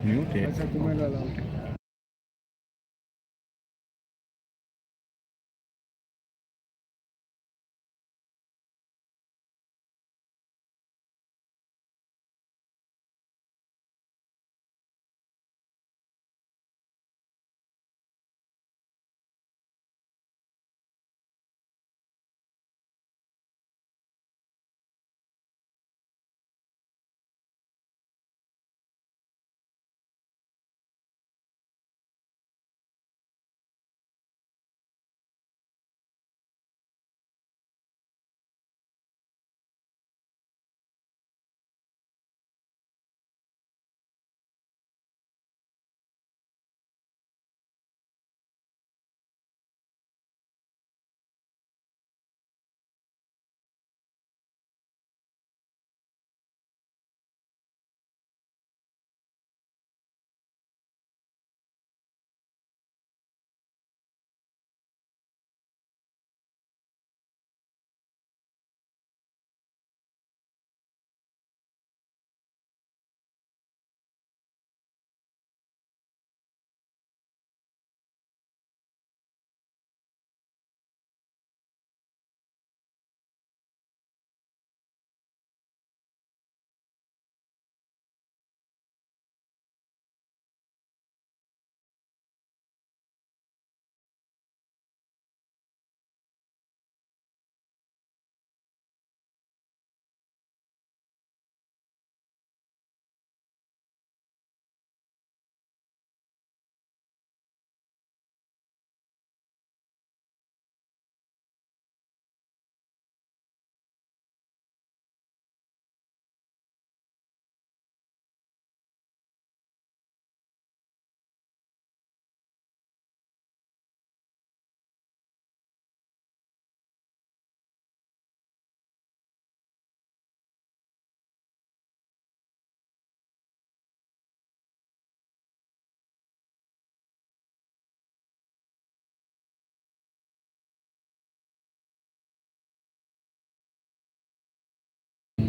Muted.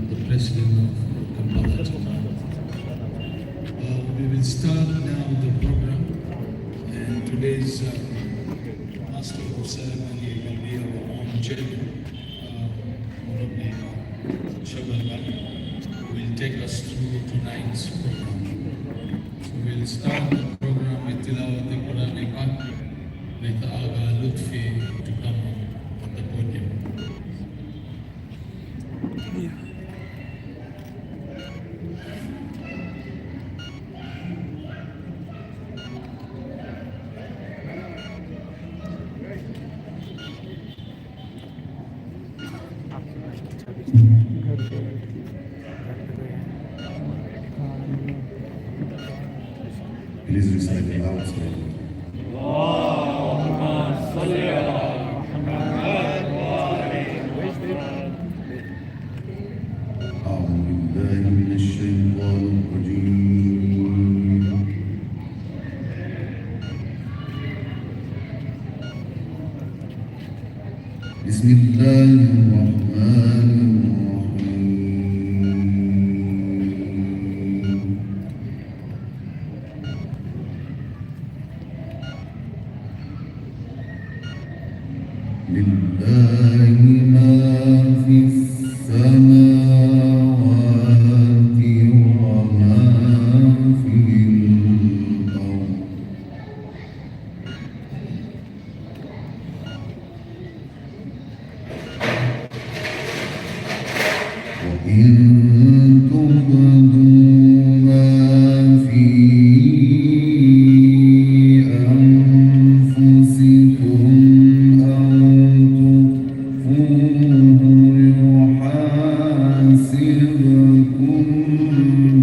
The President of Kampala. We will start now the program, and today's Master of Ceremony will be our own chairman, Honorable Shabalba, who will take us through tonight's program. So we'll start the program with Tilawat al-Quran Pak with Aga Lutfi to come on the podium. Please recite the Lord's Prayer. أعوذ بالله من الشيطان الرجيم. بسم الله الرحمن الرحيم. لله ما في السماوات وما في الأرض. وإن تبدوا ما في أنفسكم أو تخفوه يحاسبكم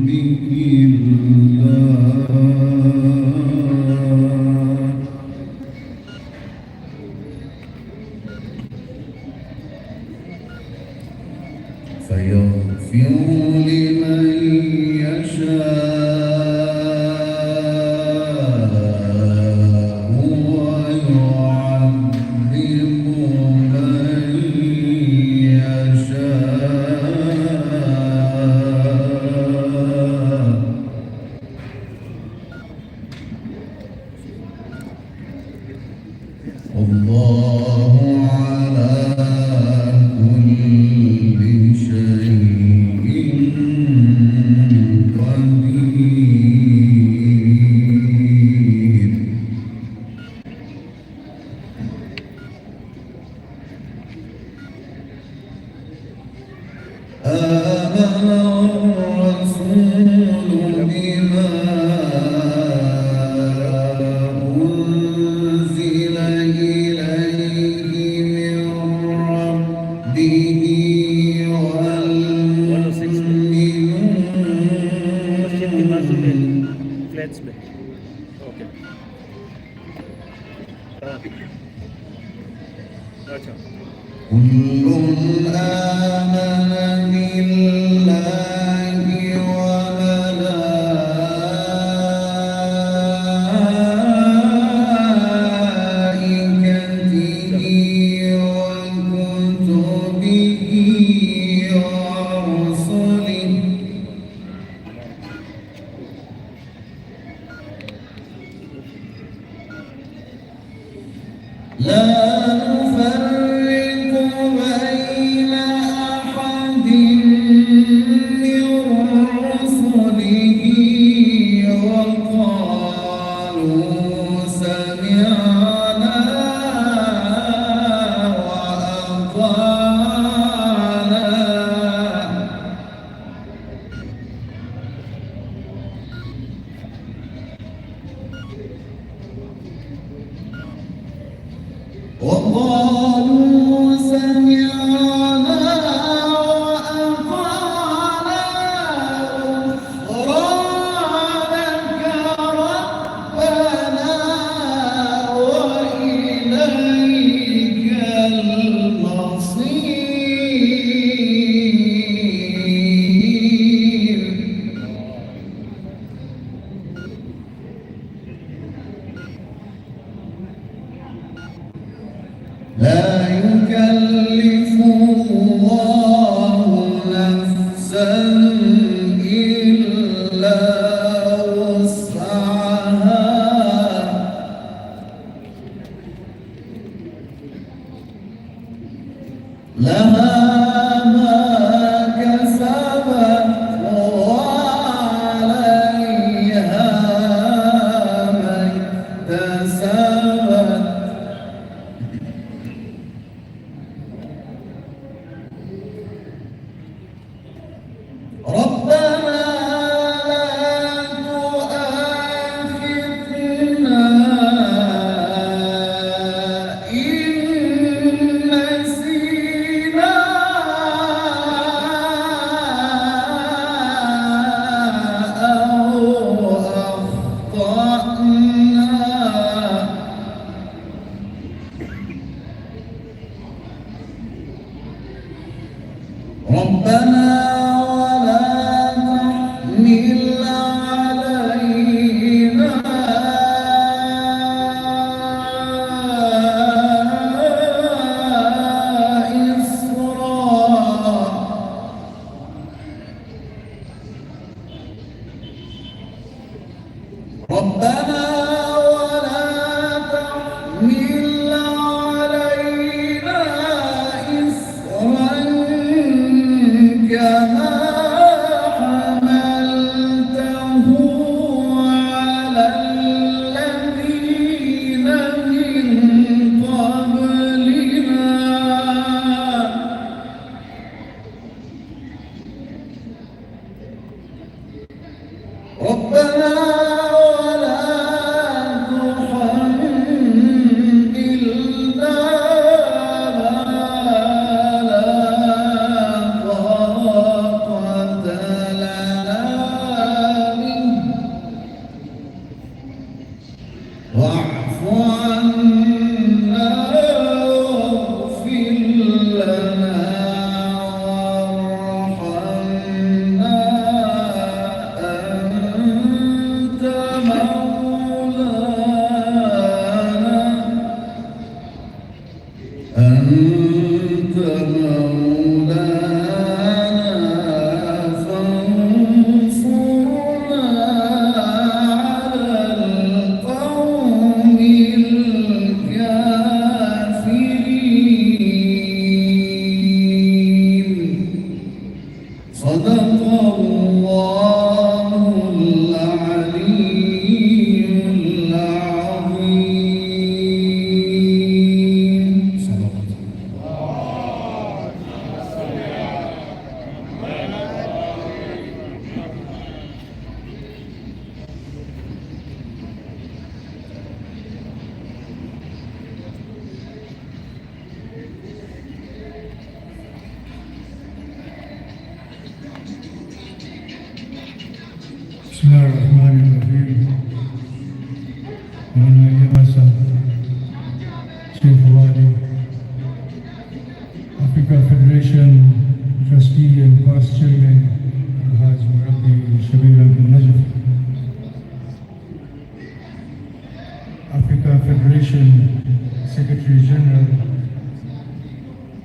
به الله فيغفر لمن يشاء ويعذب من يشاء. والله على كل شيء قدير. آمن الرسول بما أنزل إليه من ربه والمؤمنون كل آمن بالله وملائكته وكتبه ورسله لا نفرق بين أحد من رسله وقالوا سمعنا وأطعنا. وقالوا سمعنا وأطعنا غفرانك ربنا وإليك المصير. لا يكلف الله نفسا إلا وسعها لها ما كسبت وعليها ما اكتسبت. ربنا لا تؤاخذنا إن نسينا أو أخطأنا. ربنا ولا تحمل علينا إصرا ربنا ولا تحمل علينا إصرا كما حملته على الذين من قبلنا. ربنا ولا تحملنا ما لا طاقة لنا به واعف عنا واغفر لنا وارحمنا أنت مولانا فانصرنا على القوم الكافرين. Sheikh Wali, Africa Federation Trustee and Past Chairman Al-Haj Murabbi Shabir Al-Najaf, Africa Federation Secretary General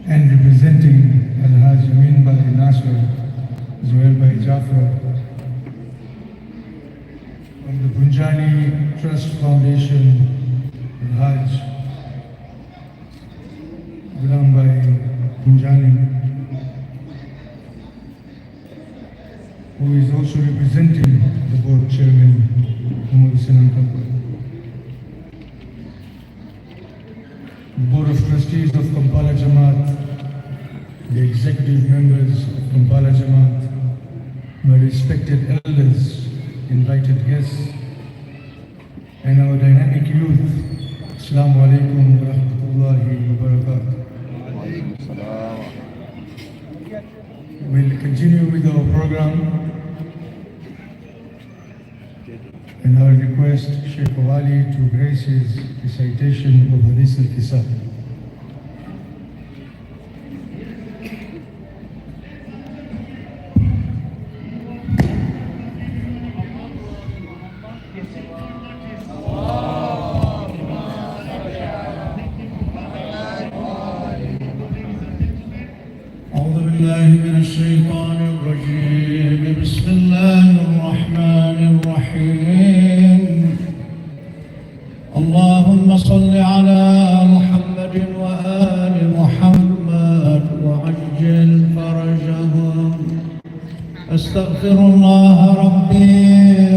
and representing Al-Haj Amin Bhai Nasser, Zuhair Bhai Jafar, from the Punjani Trust Foundation, Al-Haj Ghulam Bhai Punjani, who is also representing the board chairman, KSIJ Kampala. The Board of Trustees of Kampala Jamaat, the executive members of Kampala Jamaat, my respected elders, invited guests, and our dynamic youth. Assalamu alaikum wa rahmatullahi wa barakatuh. We'll continue with our program, and I request Sheikh Wali to grace his recitation of Hadith al-Kisah. أعوذ بالله من الشيطان الرجيم. بسم الله الرحمن الرحيم. اللهم صل على محمد وآل محمد وعجل فرجهم. أستغفر الله ربي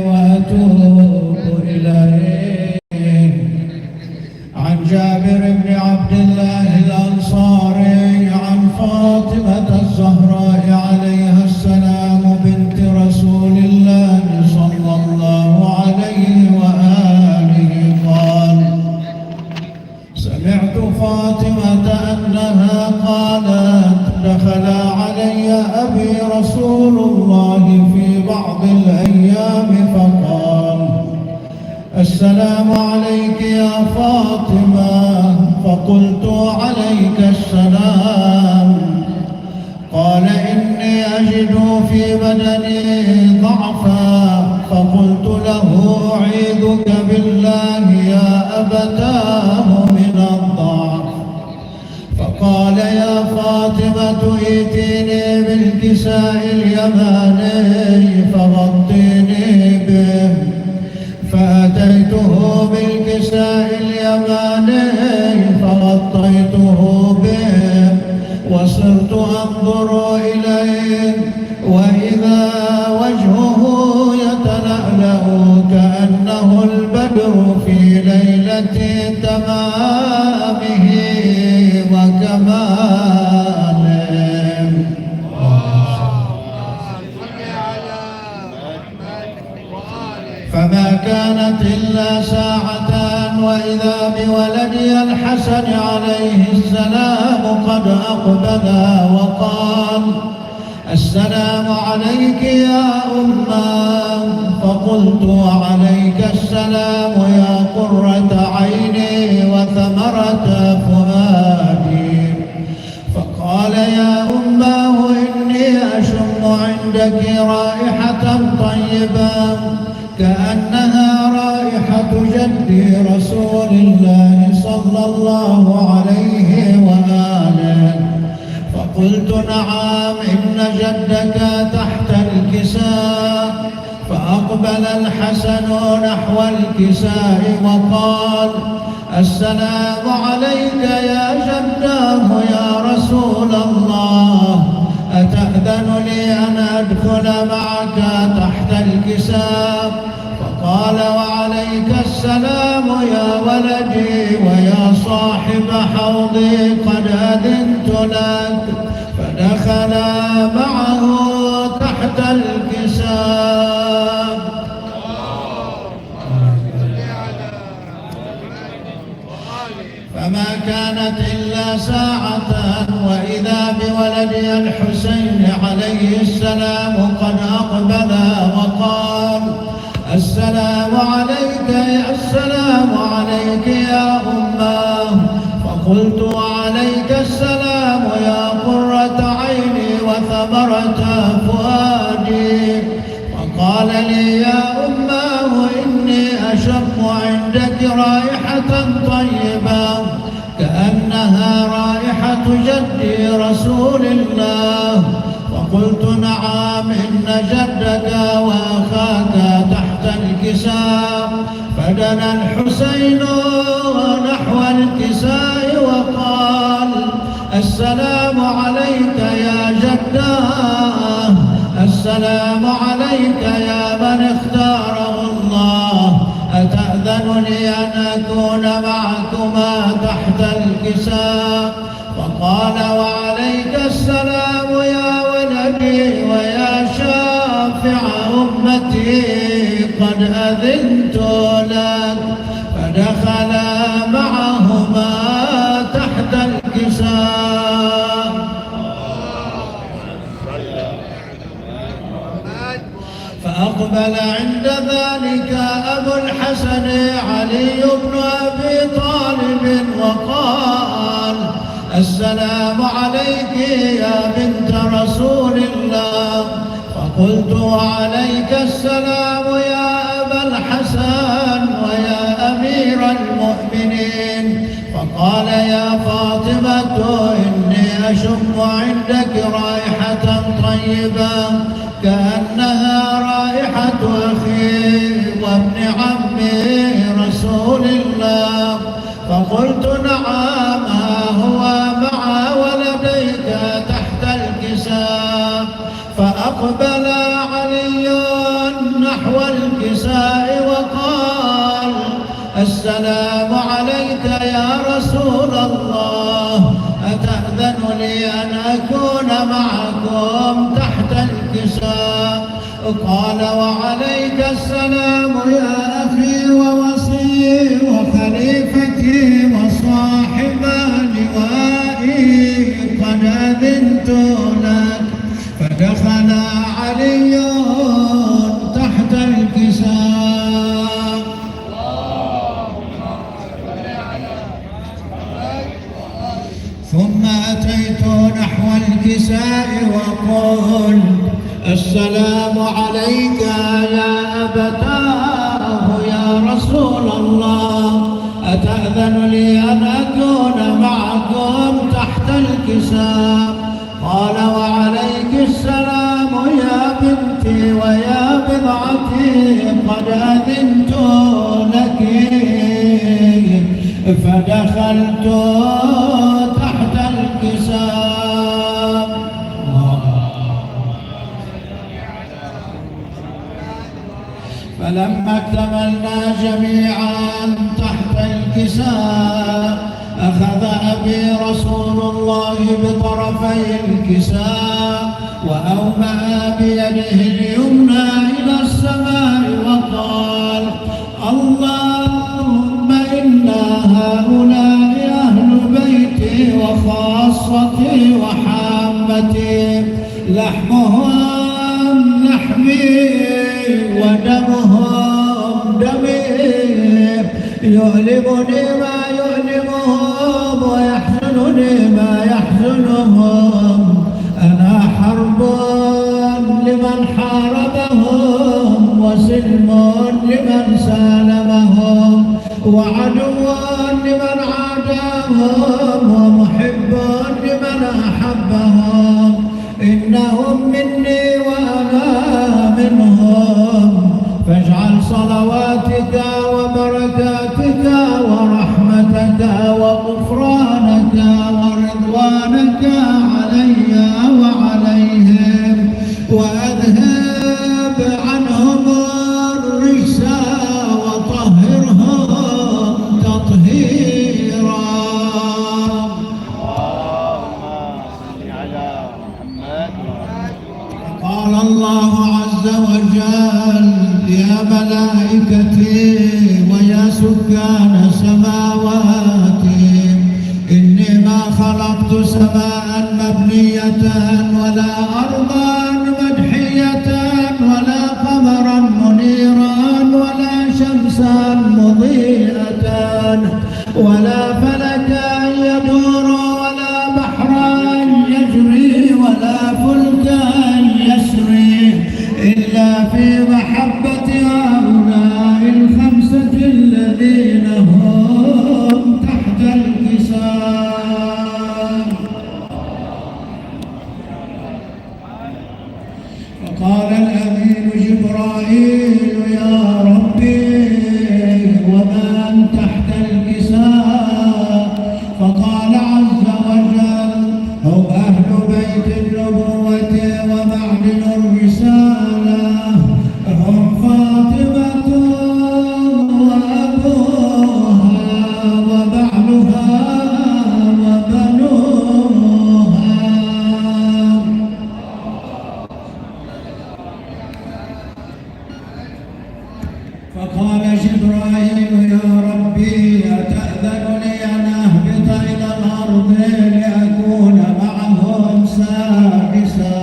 وأتوب إليه. عن جابر بن عبد الله الأنصاري عن فاطمة الزهراء عليها السلام بنت رسول الله صلى الله عليه وآله قال: سمعت فاطمة أنها قالت: دخل علي أبي رسول الله في بعض الأيام فقال: السلام عليك يا فاطمة. فقلت: عليك السلام. قال: إني أجد في بدني ضعفا. فقلت له: أعيذك بالله يا أبتاه من الضعف. فقال: يا فاطمة ائتيني بالكساء اليماني فغطيني به. فأتيته بالكساء اليماني فغطيته به وصرت أنظر إليه وإذا وجهه يتلألأ كأنه البدر في ليلة تمامه وكماله. فما كانت إلا ساعة وإذا بولدي الحسن عليه السلام قد أقبل وقال: السلام عليك يا أمه. فقلت: وعليك السلام يا قرة عيني وثمرة فؤادي. فقال: يا أمه إني أشم عندك رائحة طيبة كأنها رائحة جدي رسول الله صلى الله عليه وآله. فقلت: نعم، إن جدك تحت الكساء. فأقبل الحسن نحو الكساء وقال: السلام عليك يا جداه يا رسول الله. أتأذن لي أن أدخل معك تحت الكساء؟ فقال: وعليك السلام يا ولدي ويا صاحب حوضي، قد أذنت لك. فدخل معه تحت الكساء. فما كانت إلا ساعة وإذا بولدي الحسين عليه السلام قد أقبل وقال: السلام عليك يا أمه. فقلت وعليك السلام يا قرة عيني وثمرة فؤادي. فقال لي يا أماه إني أشم عندك رائحة طيبة كأنها رائحة جدي رسول الله. فقلت نعم إن جدك وأخاك تحت الكساء. فدنا الحسين نحو الكساء وقال السلام عليك يا جداه، السلام عليك يا من اختاره الله، أتأذن لي أن أكون معكما تحت الكساء؟ فقال وعليك السلام يا ولدي ويا شافع أمتي قد أذنت لك. فدخلا معهما تحت الكساء. فأقبل عند ذلك أبو الحسن علي بن أبي طالب وقال السلام عليك يا بنت رسول الله. فقلت وعليك السلام يا أبا الحسن ويا أمير المؤمنين. فقال يا فاطمة إني أشم عندك رائحة طيبة كأنها رائحة أخي وابن عمي رسول الله. فقلت نعم ها هو مع ولديك تحت الكساء. فأقبل علي نحو الكساء وقال السلام عليك يا رسول الله، أتأذن لي أن أكون معكم تحت الكساء؟ قال وعليك السلام يا أخي ووصي وخليفتي وصاحب لوائي قد أذنت لك. فدخل علي تحت الكساء. ثم أتيت نحو الكساء وقلت السلام عليك يا أبتاه يا رسول الله، أتأذن لي أن أكون معكم تحت الكساء؟ قال وعليك السلام يا بنتي ويا بضعتي قد أذنت لك. فدخلت تحت الكساء. فلما اكتملنا جميعا تحت الكساء أخذ أبي رسول الله بطرفي الكساء وأومأ بيده اليمنى إلى السماء وقال اللهم إنا هؤلاء أهل بيتي وخاصتي وحامتي، لحمهم لحمي ودمهم دمي، يؤلمني ما يؤلمهم ويحزنني ما يحزنهم. أنا حرب لمن حاربهم وسلم لمن سالمهم وعدو لمن عاداهم ومحب لمن أحبهم. إنهم مني وأنا منهم، فاجعل صلواتك وبركاتك ورحمتك وغفرانك ورضوانك علي وعليهم، وأذهب عنهم الرجس وطهرهم تطهيرا. قال الله عز وجل يا ملائكتي ويا سكان سماواتي إني ما خلقت سماء مبنية ولا أرضا مدحية ولا قمرا منيرا ولا شمسا مضيئة ولا فلكا جبرائيل يا ربي ومن تحت الكساء فقال عز وجل هم أهل بيت النبوة ومعدن الرسالة هم فاطمة وأبوها وبعلها وبنوها. فقال جبرائيل يا ربي أتأذن لي أن أهبط إلى الأرض لأكون معهم سادسا؟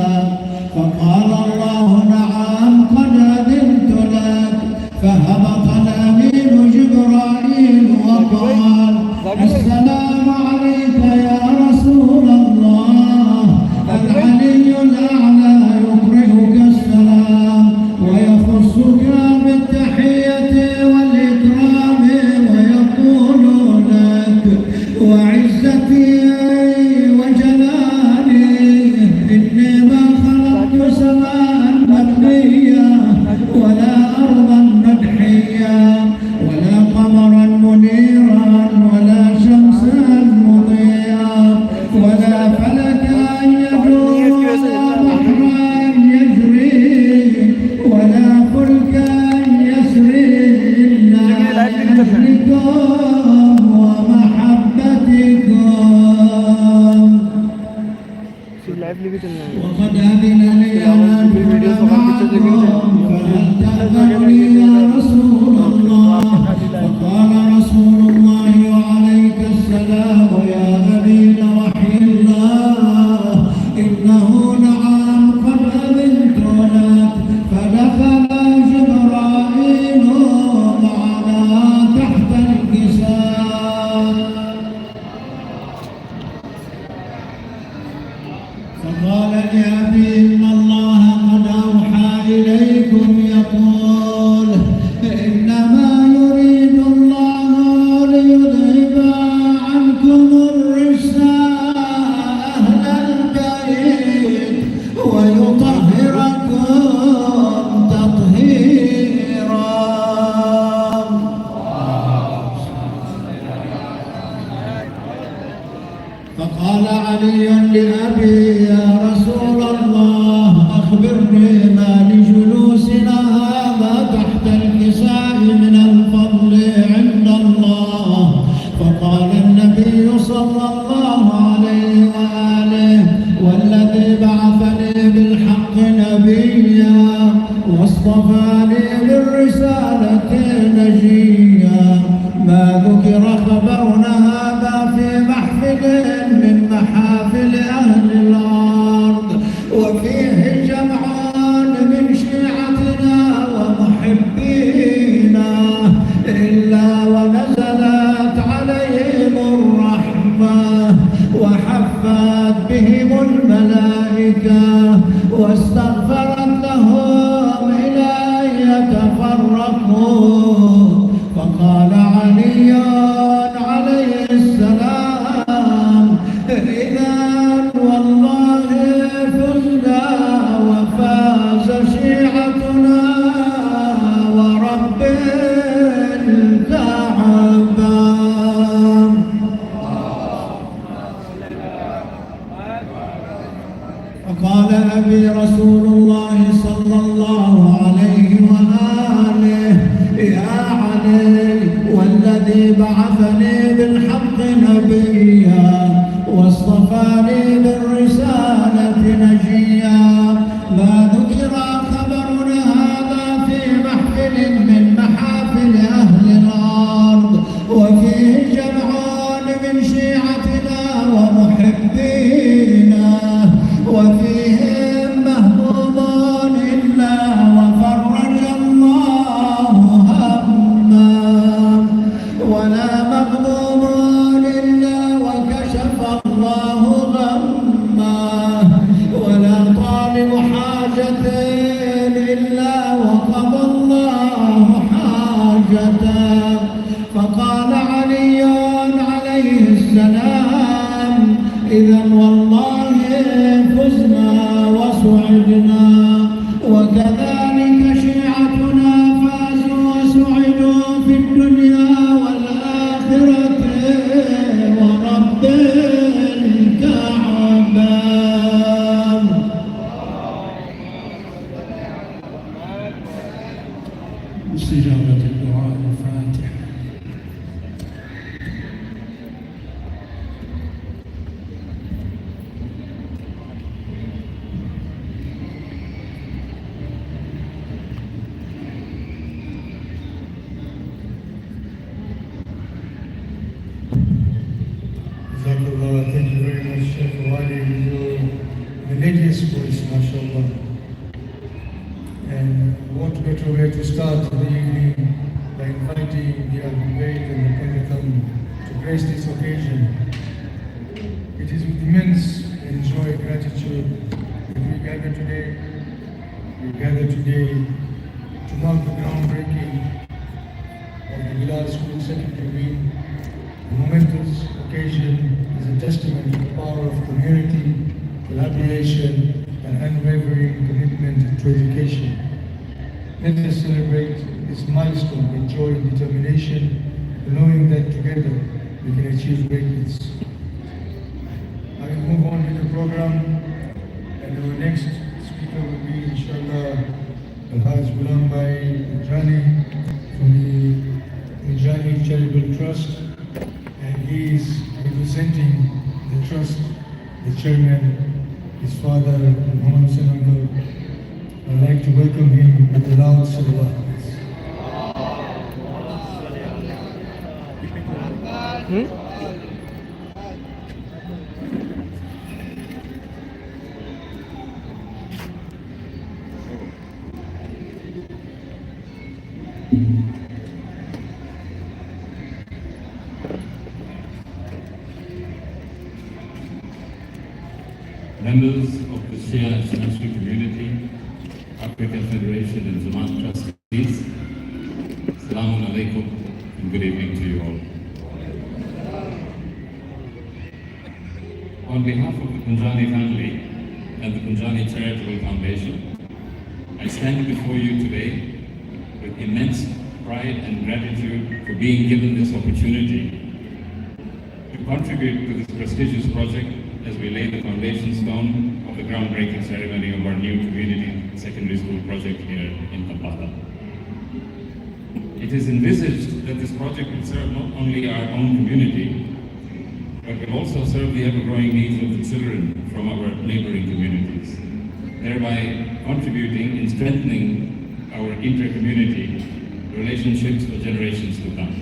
فقال الله نعم قد أذنت لك. فهبط الأمين جبرائيل وقال السلام عليك يا رسول الله. العلي الأعلى يقرئك السلام ويخصك بالتحية والإكرام ويقول لك وعزتي وجلالي إني ما خلقت سماء مبنية ولا أرضا مدحية ولا قمرا منيرا ولا شمسا مضيئا ولا فلكا يدور ولا بحرا يجري ولا فلكا يسري إلا لأجلكم ومحبتكم. وقد أذن لي أن أكون معكم فهل تأذن لي يا رسول الله؟ فقال رسول الله وعليك السلام يا أمين وحي الله إنه نعم قد أذنت لك. فدخل جبرائيل معنا تحت الكساء فقال لأبي إن الله قد أوحى إليكم يقول إنما يريد الله ليذهب عنكم الرجس أهل البيت ويطهركم تطهيرا. فقال علي لأبي يا رسول الله أخبرني ما لجلوسنا هذا تحت الكساء من الفضل عند الله. فقال النبي صلى الله عليه وآله والذي بعثني بالحق نبيا واصطفاني بالرسالة نجيا ما ذكر خبرنا هذا في محفل من محافل أهل الأرض وفيه جمع من شيعتنا ومحبينا إلا ونزلت عليهم الرحمة وحفت بهم الملائكة واستغفرت لهم إلى أن يتفرقوا. فقال علي عليه السلام إذا والله فزنا وفاز شيعتنا ورب الكعبة. فقال أبي رسول الله صلى الله عليه وآله يا علي والذي بعثني بالحق نبيا واصطفاني بالرسالة نجيا ما ذكر خبرنا هذا في محفل من محافل أهل الأرض وفيه جمع من شيعتنا ومحبينا وفيهم مهموم إلا وفرج الله همه ولا مغموم إلا وكشف الله غمه ولا طالب حاجة إلا وقضى الله حاجته. فقال علي عليه السلام إذا والله فزنا وسعدنا وكذلك شيعتنا Sheikh Wali, with your melodious voice, mashallah. And what better way to start the evening by inviting the Al-Bayt and the Prophet to grace this occasion. It is with immense joy and gratitude that we gather today. We gather today to mark the groundbreaking of the Bilal School Secondary Wing. The momentous occasion is a testament to the power of community, collaboration, and unwavering commitment to education. Let us celebrate this milestone with joy and determination, knowing that together we can achieve greatness. I will move on with the program, and our next speaker will be, inshallah, Al-Haj Ghulam Bhai Punjani from the Punjani Charitable Trust, and he is representing the trust, the chairman, his father, Muhammad Hussain Uncle. I'd like to welcome him with a loud salawat. Members of the Shia International Community, Africa Federation and Jamaat trustees, Assalamu alaikum and good evening to you all. On behalf of the Punjani family and the Punjani Charitable Foundation, I stand before you today with immense pride and gratitude for being given this opportunity to contribute to this prestigious project as we lay the foundation stone of the groundbreaking ceremony of our new community secondary school project here in Kampala. It is envisaged that this project will serve not only our own community, but will also serve the ever-growing needs of the children from our neighboring communities, thereby contributing in strengthening our inter-community relationships for generations to come.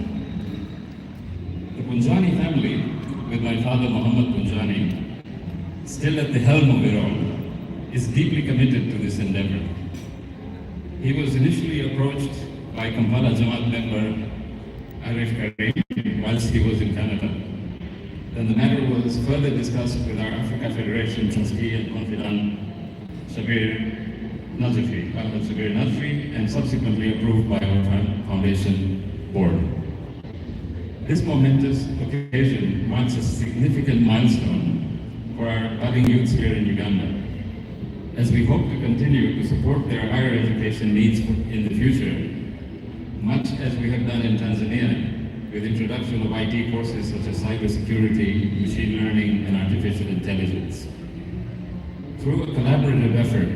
The Punjani family, with my father Muhammad Punjani, still at the helm of it all, is deeply committed to this endeavor. He was initially approached by Kampala Jamaat member Arif Karim whilst he was in Canada. Then the matter was further discussed with our Africa Federation trustee and confidant Sabir Nazfi, and subsequently approved by our foundation board. This momentous occasion marks a significant milestone for our budding youths here in Uganda, as we hope to continue to support their higher education needs in the future, much as we have done in Tanzania with introduction of IT courses such as cybersecurity, machine learning, and artificial intelligence. Through a collaborative effort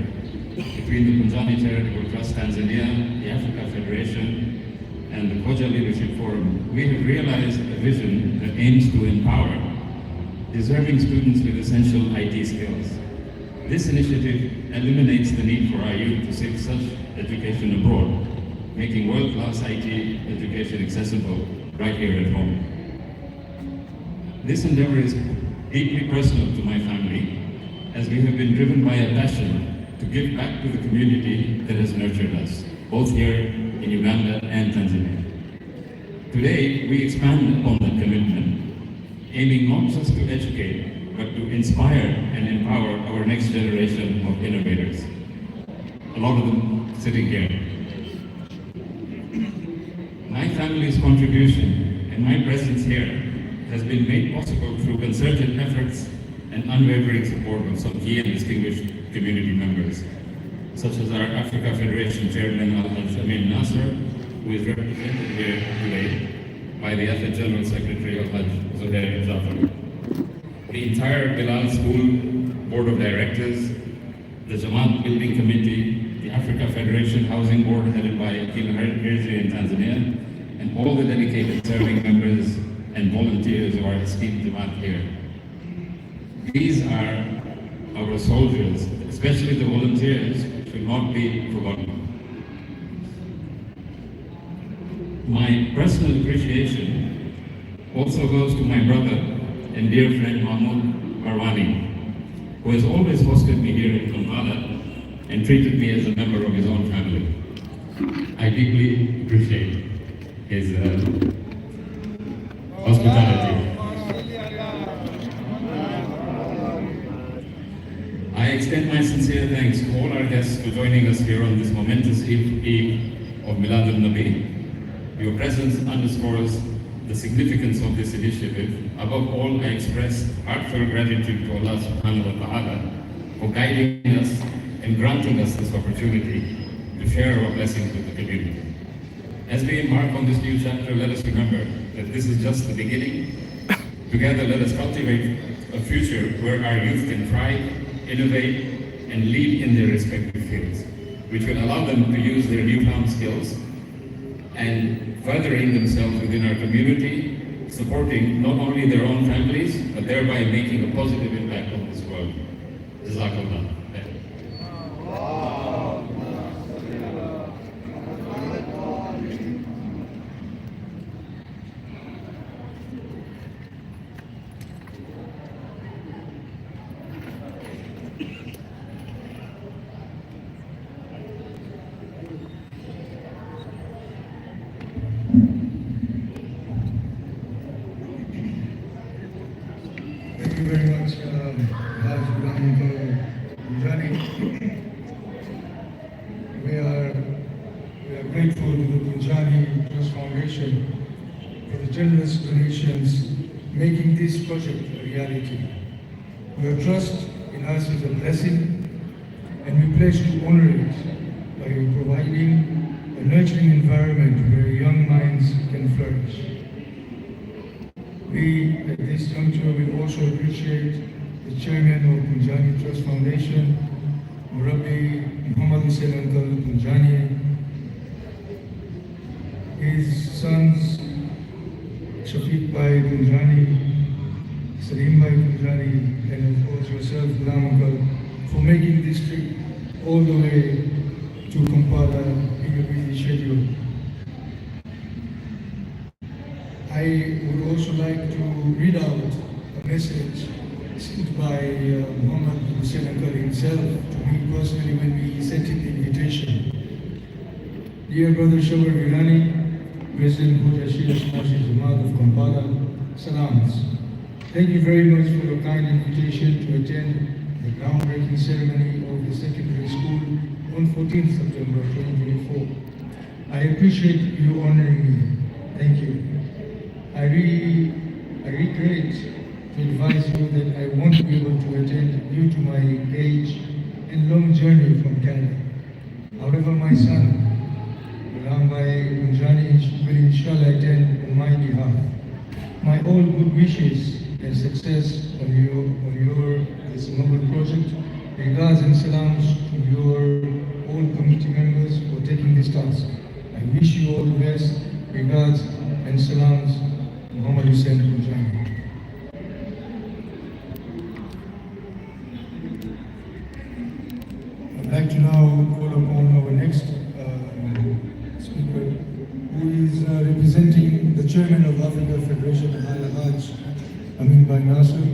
between the Punjani Charitable Trust Tanzania, the Africa Federation, and the Koja Leadership Forum, we have realized a vision that aims to empower deserving students with essential IT skills. This initiative eliminates the need for our youth to seek such education abroad, making world-class IT education accessible right here at home. This endeavor is deeply personal to my family, as we have been driven by a passion to give back to the community that has nurtured us, both here in Uganda and Tanzania. Today, we expand upon that commitment, aiming not just to educate, but to inspire and empower our next generation of innovators. A lot of them sitting here. My family's contribution and my presence here has been made possible through concerted efforts and unwavering support of some key and distinguished community members, such as our Africa Federation Chairman Al-Haj Amin Nasser, who is represented here today by the Athlete General Secretary Al-Haj Zuhair Jafar. The entire Bilal School Board of Directors, the Jamaat Building Committee, the Africa Federation Housing Board headed by Akim Hirji in Tanzania, and all the dedicated serving members and volunteers of our esteemed Jamaat here. These are our soldiers, especially the volunteers, should not be forgotten. My personal appreciation also goes to my brother and dear friend Mahmoud, Marwani, who has always hosted me here in Kampala and treated me as a member of his own family. I deeply appreciate his hospitality. I extend my sincere thanks to all our guests for joining us here on this momentous eve of Milad al-Nabi. Your presence underscores the significance of this initiative. Above all, I express heartfelt gratitude to Allah subhanahu wa ta'ala for guiding us and granting us this opportunity to share our blessings with the community. As we embark on this new chapter, let us remember that this is just the beginning. Together, let us cultivate a future where our youth can thrive, innovate, and lead in their respective fields, which will allow them to use their newfound skills and furthering themselves within our community, supporting not only their own families, but thereby making a positive impact on this world. Jazakallah. Thank you very much, Punjani. We are grateful to the Punjani Trust Foundation for the generous donations making this project a reality. Your trust in us is a blessing, and we pledge to honor it by providing a nurturing environment where young minds can flourish. We, at this juncture, will also appreciate the chairman of Punjani Trust Foundation, Murabbi Muhammad Hussain Uncle Punjani, his sons, Shafiq Bhai Punjani, Salim Bhai Punjani, and of course yourself, Ghulam Uncle, for making this trip all the way to Kampala in a busy schedule. I would also like to read out a message sent by Muhammad Hussain Uncle himself to me personally when we sent him the invitation. Dear Brother Shabar Virani, President Hujashir Ashmashi Jamaat of Kampala, salams. Thank you very much for your kind invitation to attend the groundbreaking ceremony of the secondary school on 14th September 2024. I appreciate you honoring me. Thank you. I regret to advise you that I won't be able to attend due to my age and long journey from Canada. However, my son, Ghulam Bhai Punjani, will inshallah attend on my behalf. My all good wishes and success on your this noble project. Regards and salams to your all committee members for taking this task. I wish you all the best. Regards and salams, Muhammad Hussain Punjani. I'd like to now call upon our next speaker, who is representing the chairman of Africa Federation, Al-Hajj Amin Bhai Nasser,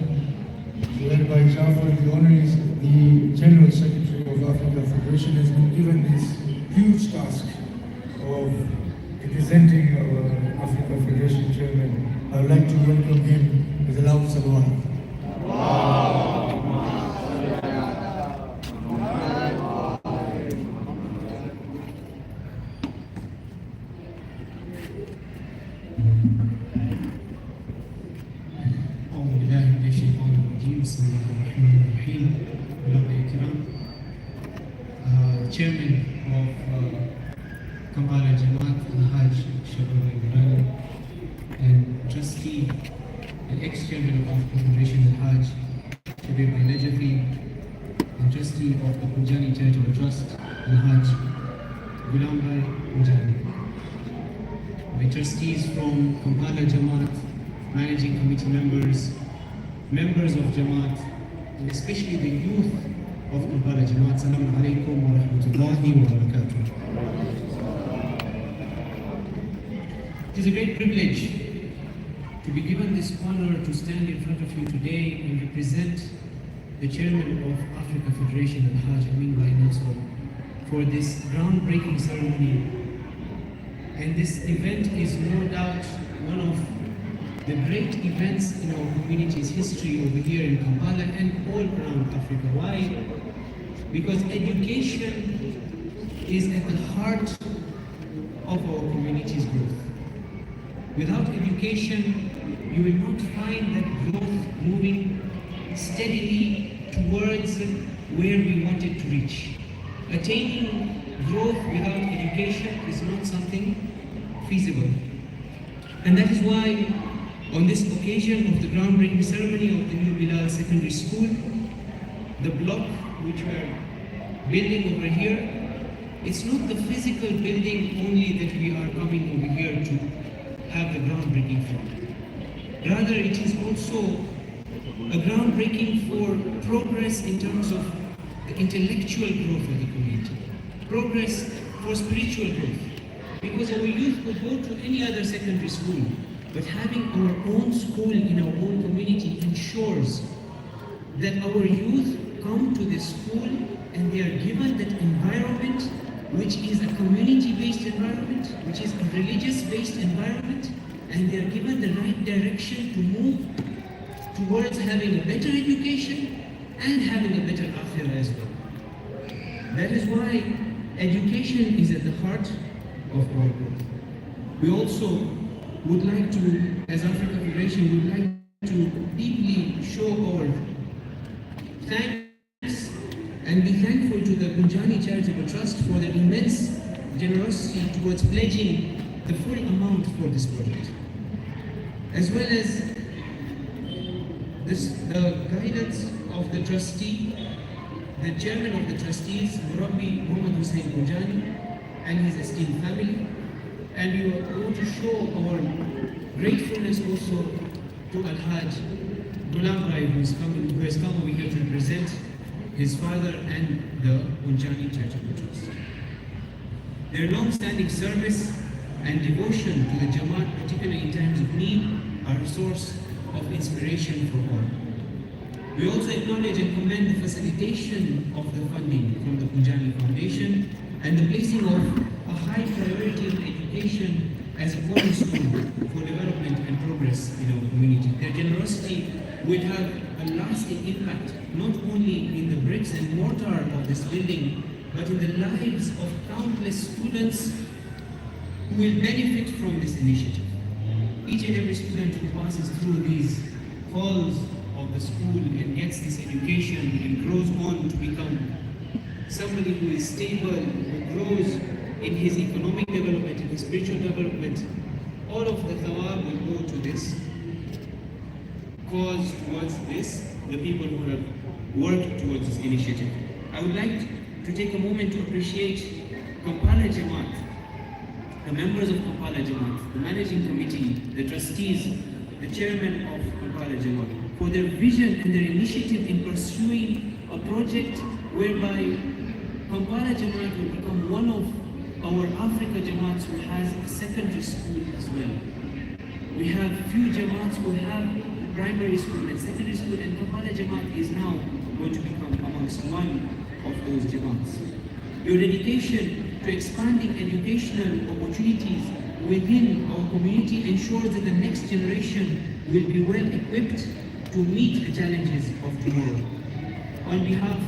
where by example the honor is the General Secretary of Africa Federation has been given this huge task of representing our Africa Federation chairman. I would like to welcome him with a loud salawat. Chairman of Kampala Jamaat Al-Hajj Shabar and trustee and ex-chairman of African Federation Al-Hajj Shabir Najafi, and trustee of the Punjani Charitable Trust Al-Hajj Ghulam Bhai Punjani. My trustees from Kampala Jamaat, managing committee members, members of Jamaat, and especially the youth of Kampala Jamaat. Assalamu alaikum wa rahmatullahi wa barakatuh. It is a great privilege to be given this honor to stand in front of you today and represent the chairman of Africa Federation, Al-Hajj Amin Bhai Nasser, for this groundbreaking ceremony. And this event is no doubt one of the great events in our community's history over here in Kampala and all around Africa. Why? Because education is at the heart of our community's growth. Without education, you will not find that growth moving steadily towards where we want it to reach. Attaining growth without education is not something feasible. And that is why on this occasion of the groundbreaking ceremony of the new Bilal Secondary School, the block which we are building over here, it's not the physical building only that we are coming over here to have the groundbreaking from. Rather, it is also a groundbreaking for progress in terms of the intellectual growth of the community, progress for spiritual growth. Because our youth could go to any other secondary school, but having our own school in our own community ensures that our youth come to the school and they are given that environment, which is a community-based environment, which is a religious-based environment, and they are given the right direction to move towards having a better education and having a better akhirah as well. That is why education is at the heart of our growth. We also would like to, as Africa Federation, would like to deeply show our thanks and be thankful to the Punjani Charitable Trust for their immense generosity towards pledging the full amount for this project, as well as the guidance of the trustee, the chairman of the trustees, Murabbi Muhammad Hussain Punjani, and his esteemed family. And we want to show our gratefulness also to Al-Hajj Ghulam Bhai, who has come over here to represent his father and the Punjani Charitable Trust. Their long-standing service and devotion to the Jamaat, particularly in times of need, are a source of inspiration for all. We also acknowledge and commend the facilitation of the funding from the Punjani Foundation and the placing of a high priority on education as a cornerstone for development and progress in our community. Their generosity will have a lasting impact, not only in the bricks and mortar of this building, but in the lives of countless students who will benefit from this initiative. Each and every student who passes through these halls of the school and gets this education and grows on to become somebody who is stable, who grows in his economic development, in his spiritual development, all of the thawab will go to this cause, towards this, the people who have worked towards this initiative. I would like to take a moment to appreciate Kampala Jamaat, the members of Kampala Jamaat, the managing committee, the trustees, the chairman of Kampala Jamaat, for their vision and their initiative in pursuing a project whereby Kampala Jamaat will become one of our Africa Jamaats who has a secondary school as well. We have few Jamaats who have primary school and secondary school, and Kampala Jamaat is now going to become amongst one of those Jamaats. Your dedication to expanding educational opportunities within our community ensures that the next generation will be well equipped to meet the challenges of tomorrow. On behalf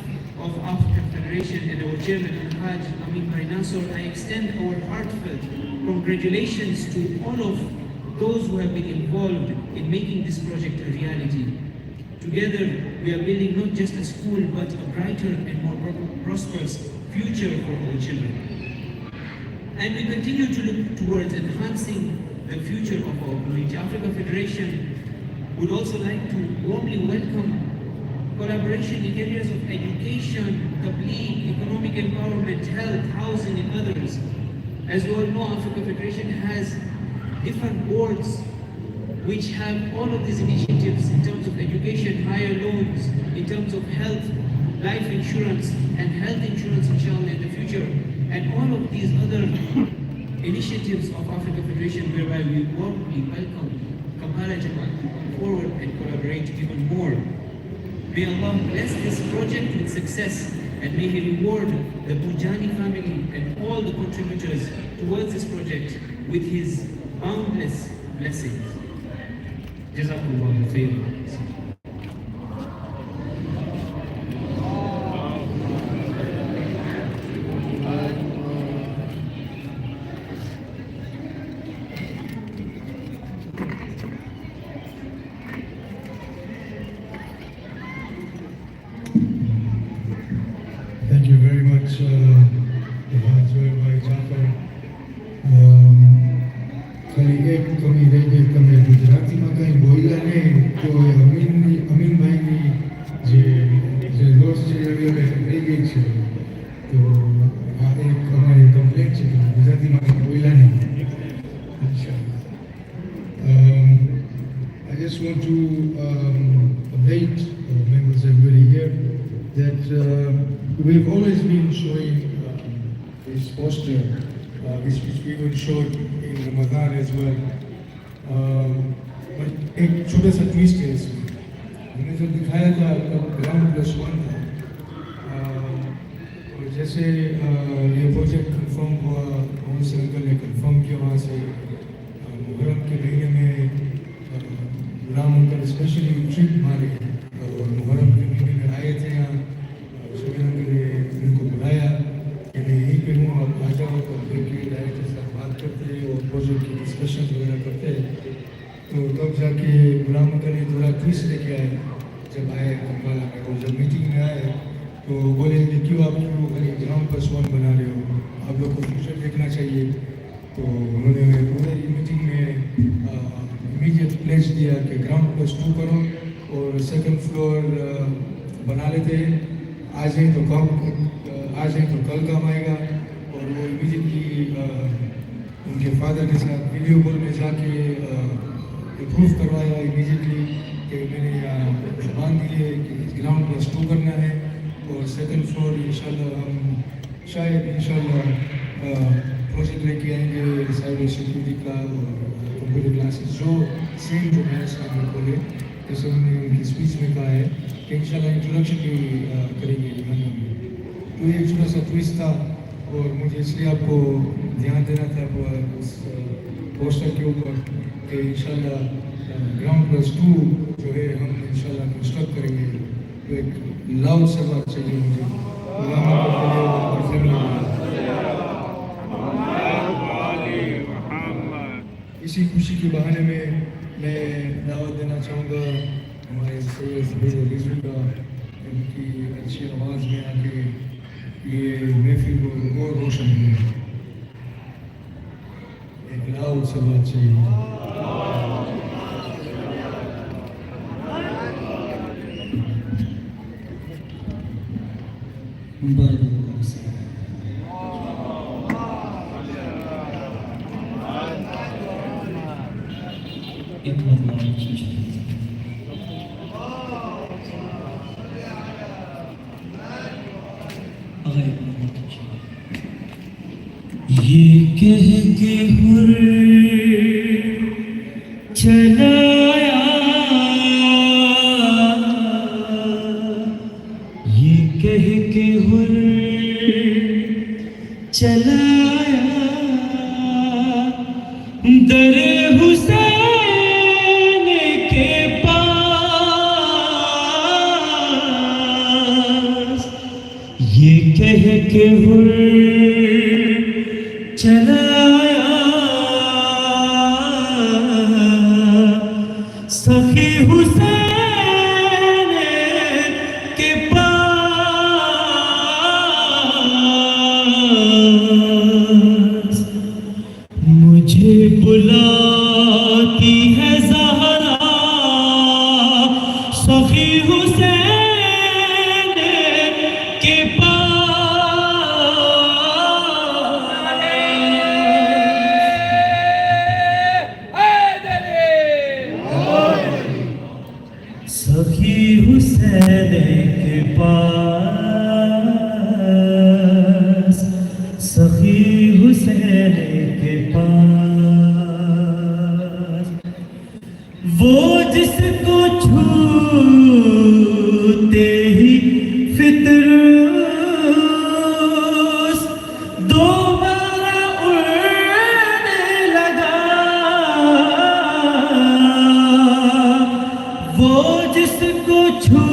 of African Federation and our chairman Al-Hajj Amin Bhai Nasser, I extend our heartfelt congratulations to all of those who have been involved in making this project a reality. Together, we are building not just a school, but a brighter and more prosperous future for our children. And we continue to look towards enhancing the future of our community. Africa Federation would also like to warmly welcome collaboration in areas of education, tabligh, economic empowerment, health, housing, and others. As you all know, Africa Federation has different boards which have all of these initiatives in terms of education, higher loans, in terms of health, life insurance, and health insurance, inshallah, in the future, and all of these other initiatives of Africa Federation, whereby we warmly welcome Kampala Jamaat to come forward and collaborate even more. May Allah bless this project with success, and may He reward the Punjani family and all the contributors towards this project with His boundless blessings. Jazakumullah khairan. Thank you very much, Bhai Jafar. ખાલી એક કમી રહી ગઈ, તમે ગુજરાતીમાં કંઈ બોલ્યા નહીં તો અમીનભાઈની જે લોસ છે એ હવે રહી ગઈ છે. તો આ એક અમારી કમ્પ્લેન્ટ છે કે ગુજરાતીમાં કંઈ બોલ્યા નહીં. I just want to update members everybody here that we've always been showing this poster, which we will show in Ramadan as well. But एक छोटा सा ट्विस्ट है इसमें. हमने जब दिखाया था ग्राउंड प्लस वन था, और जैसे ये प्रोजेक्ट कंफर्म हुआ, मोहन से अंकल ने कंफर्म किया वहाँ से मुहर्रम के महीने में गुलाम अंकल स्पेशली ट्रिप मारे और मुहर्रम के महीने में आए थे यहाँ. शबीर अंकल ने उनको बुलाया कि मैं यहीं पे हूँ, आप आ जाओ. तो देखिए डायरेक्टर साहब बात करते और प्रोजेक्ट की डिस्कशन वगैरह करते. तो तब जाके गुलाम अंकल ने थोड़ा ट्विस्ट लेके आए जब आए कंपाला में. और जब मीटिंग में आए तो बोले कि क्यों आप ग्राउंड प्लस वन बना रहे हो, आप लोग को फ्यूचर देखना चाहिए. तो उन्होंने पूरे मीटिंग में इमीडिएट प्लेस दिया कि ग्राउंड प्लस टू करो और सेकंड फ्लोर बना लेते हैं. आज है तो कल काम आएगा. और वो इमीडिएटली उनके फादर के साथ वीडियो कॉल में जाके अप्रूव करवाया इमीडिएटली कि मैंने ज़बान दी है कि ग्राउंड प्लस टू करना है. और सेकंड फ्लोर इंशाल्लाह हम शायद प्रोजेक्ट लेके आएंगे साइबर सिक्योरिटी का और कंप्यूटर क्लासेस जो सेम जो मैं साहब ने बोले, जैसे उन्होंने उनकी स्पीच में कहा है कि इंशाल्लाह इंट्रोडक्शन भी करेंगे इवेंट में. तो ये छोटा सा ट्विस्ट था और मुझे इसलिए आपको ध्यान देना था उस पोस्टर के ऊपर कि इंशाल्लाह ग्राउंड प्लस टू जो है हम इंशाल्लाह कंस्ट्रक्ट करेंगे. तो एक लाउड सा बात चाहिए मुझे. इसी खुशी के बहाने में मैं दावत देना चाहूँगा हमारे सैयद का, उनकी अच्छी आवाज़ में आके ये महफिल को और रोशन हुए. एक लाउड सा बात चाहिए. یہ کہہ کے ہر چلایا، یہ کہہ کے ہر چلایا، در حسین کے پاس، یہ کہہ کے ہر چلایا، سخی حسین کے پاس، مجھے بلاتی ہے زہرا، سخی حسین کے پاس. سخی حسین کے پاس، سخی حسین کے پاس،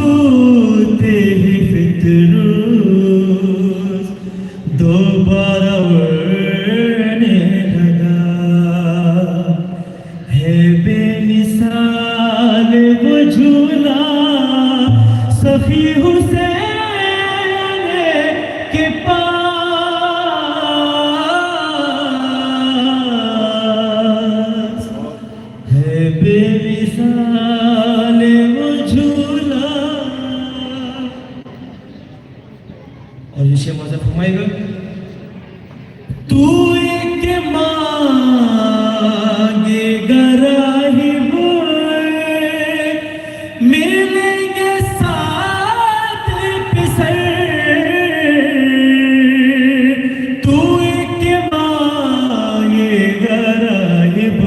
چھوتے ہی فطروز دوبارہ ورنے لگا ہے بے مثال وہ جھولا سخی حسین کے پاس ہے بے مثال وہ جھولا. اور یہ شعر موزہ فرمائے گا تو ایک مانگے گا راہب ملیں گے ساتھ پسر تو ایک مانگے گا راہب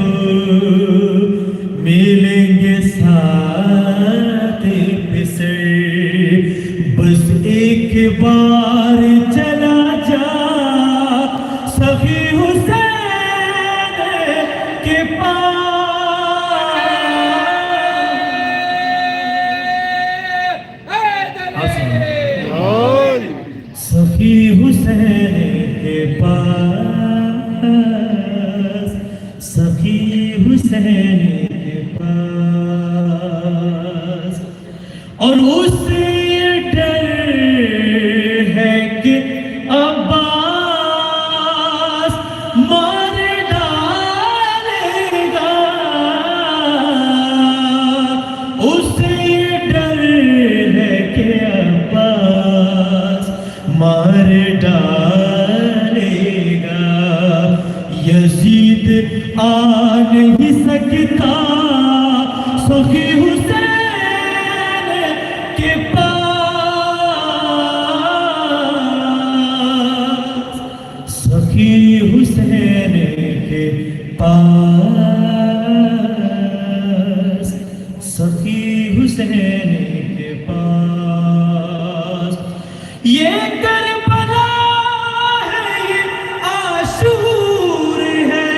ملیں گے ساتھ پسر بس ایک بار چلا جا سخی حسین کے پاس سخی حسین کے پاس سخی حسین کے پاس اور اس سے ڈر ہے کہ عباس مار ڈالے گا اس سے ڈر ہے کہ عباس مار ڈالے گا یزید آ نہیں سکتا سخی حسین کے پاس سخی حسین کے پاس سخی حسین کے پاس یہ کربلا ہے یہ عاشور ہے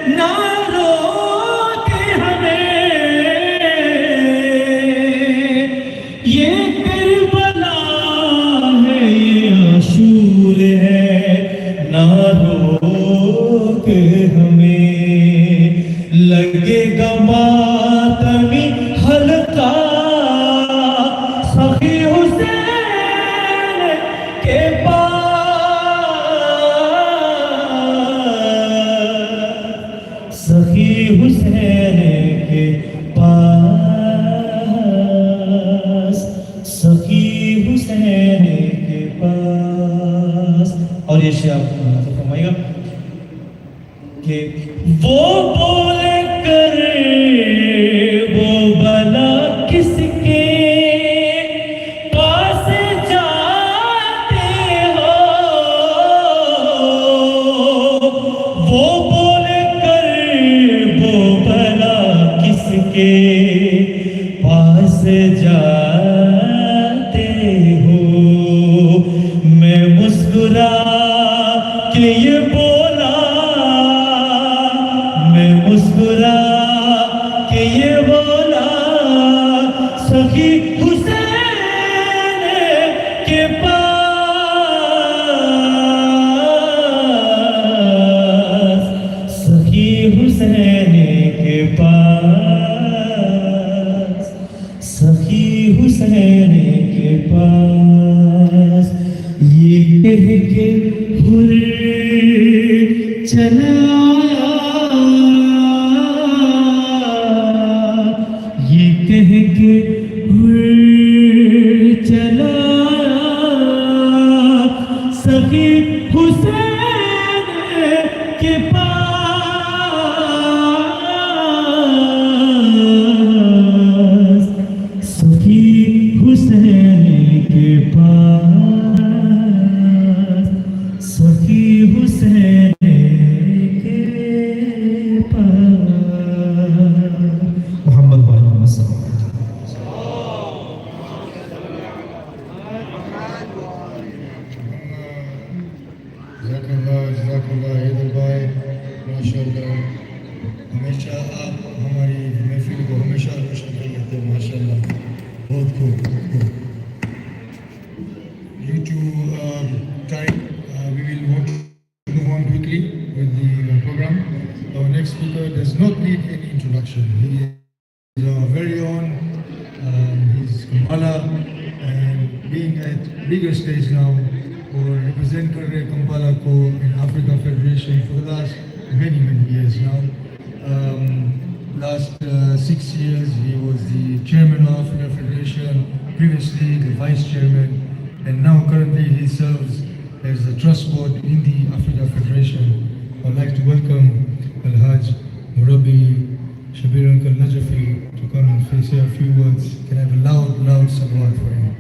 نہ روکے ہمیں یہ کربلا ہے یہ عاشور ہے نہ روکے ہمیں لگے گا ماتمی حلقہ سخی حسین کے پاس سخی حسین کے پاس سخی حسین کے پاس. اور یہ شعر آپ فرمائے گا کہ وہ بول کر وہ بلا کس کے پاس جاتے ہو وہ بول کر وہ بلا کس کے پاس جاتے ہو میں مسکرا کہ یہ بولا میں مسکرا کہ یہ بولا سخی حسین کے پاس سخی حسین کے پاس سخی حسین کے پاس یہ کہہ کے ہر چلا یہ کہہ کے چلا سخی حسین کے پاس سخی حسین کے پاس سخی حسین Due to time, we will want to move on quickly with the program. Our next speaker does not need any introduction. He is our very own. He's Kampala, and being at bigger stage now, or represent Kampala Co in Africa Federation for the last many years now. Last 6 years, he was the chairman of Africa Federation, previously the vice chairman, and now currently he serves as the trust board in the Africa Federation. I'd like to welcome Al-Hajj Murabi Shabir Uncle Najafi to come and say a few words. Can I have a loud salawat for him?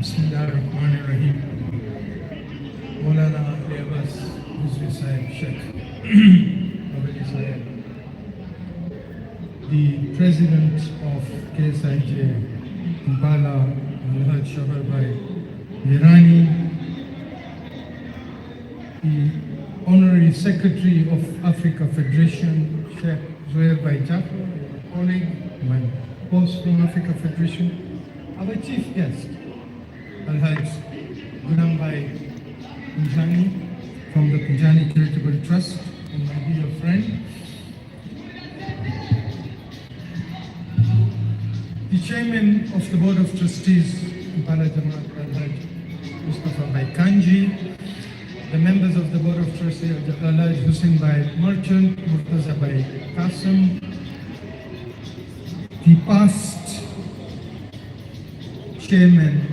Bismillahirrahmanirrahim. Maulana Abbas Huzri Sahib Sheikh Abadi Sahib, the president of KSIJ Kampala, Al-Hajj Shabar Bhai Irani, the honorary secretary of Africa Federation, Sheikh Zohair Bhai Jafar, colleague, my boss from Africa Federation, our chief guest, Al-Hajj Ghulam Bhai Punjani from the Punjani Charitable Trust, and my dear friend, the chairman of the Board of Trustees, Kampala Jamaat, Al-Hajj Mustafa Bhai Kanji, the members of the Board of Trustees, Al-Hajj Hussein Bhai Merchant, Murtaza Bhai Qasim, the past chairman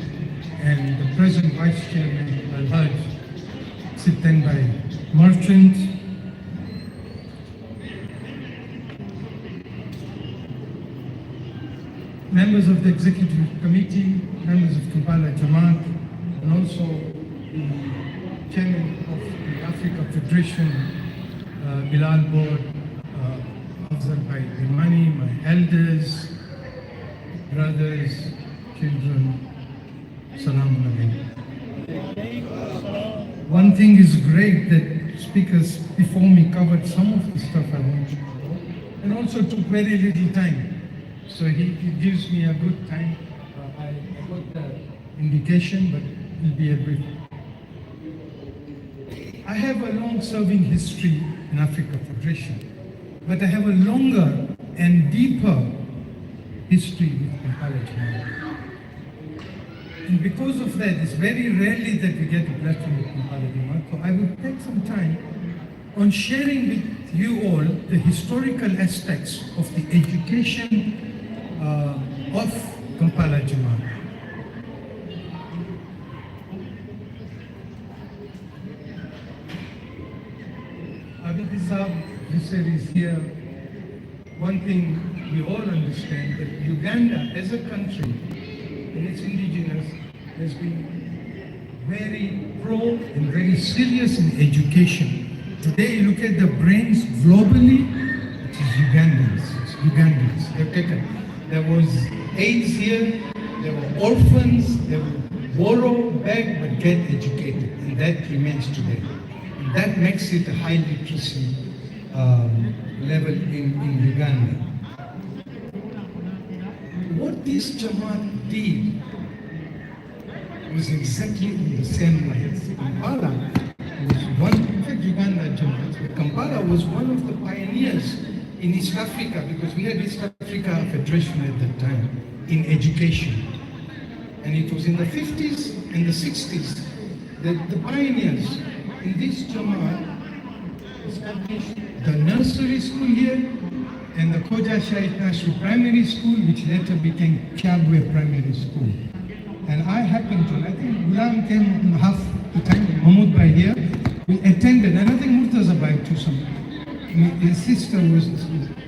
and the present vice chairman, Al-Hajj Sitten Bhai Merchant, members of the executive committee, members of Kampala Jamaat, and also the chairman of the Africa Federation, Bilal Board, Afzal Bhai Imani, my elders, brothers, children, Salaam alaikum. One thing is great that speakers before me covered some of the stuff I wanted to know, and also took very little time. So it gives me a good time. I got the indication, but it will be a brief. I have a long-serving history in Africa Federation, but I have a longer and deeper history with Kampala Jamaat. And because of that, it's very rarely that we get a platform with Kampala Jamaat. So I will take some time on sharing with you all the historical aspects of the education of Kampala Jamaat. Abidi Saab is here. One thing we all understand, that Uganda as a country, and its indigenous, has been very pro and very serious in education. Today, look at the brains globally, it is Ugandans. It's Ugandans. There was AIDS here, there were orphans, there were borrow, beg, but get educated, and that remains today. And that makes it a high literacy level in Uganda. What this Jamaat did was exactly in the same lines. Kampala was one, in fact, Uganda Jamaat, but Kampala was one of the pioneers in East Africa, because we had East Africa Federation at that time in education. And it was in the 50s and the 60s that the pioneers in this Jamaat established the nursery school here and the Koja Shahid National Primary School, which later became Kyabwe Primary School. And I happened to, I think Ghulam came half the time, Mahmoud Bhai here, we attended, and I think Murtaza Bhai too, his sister was,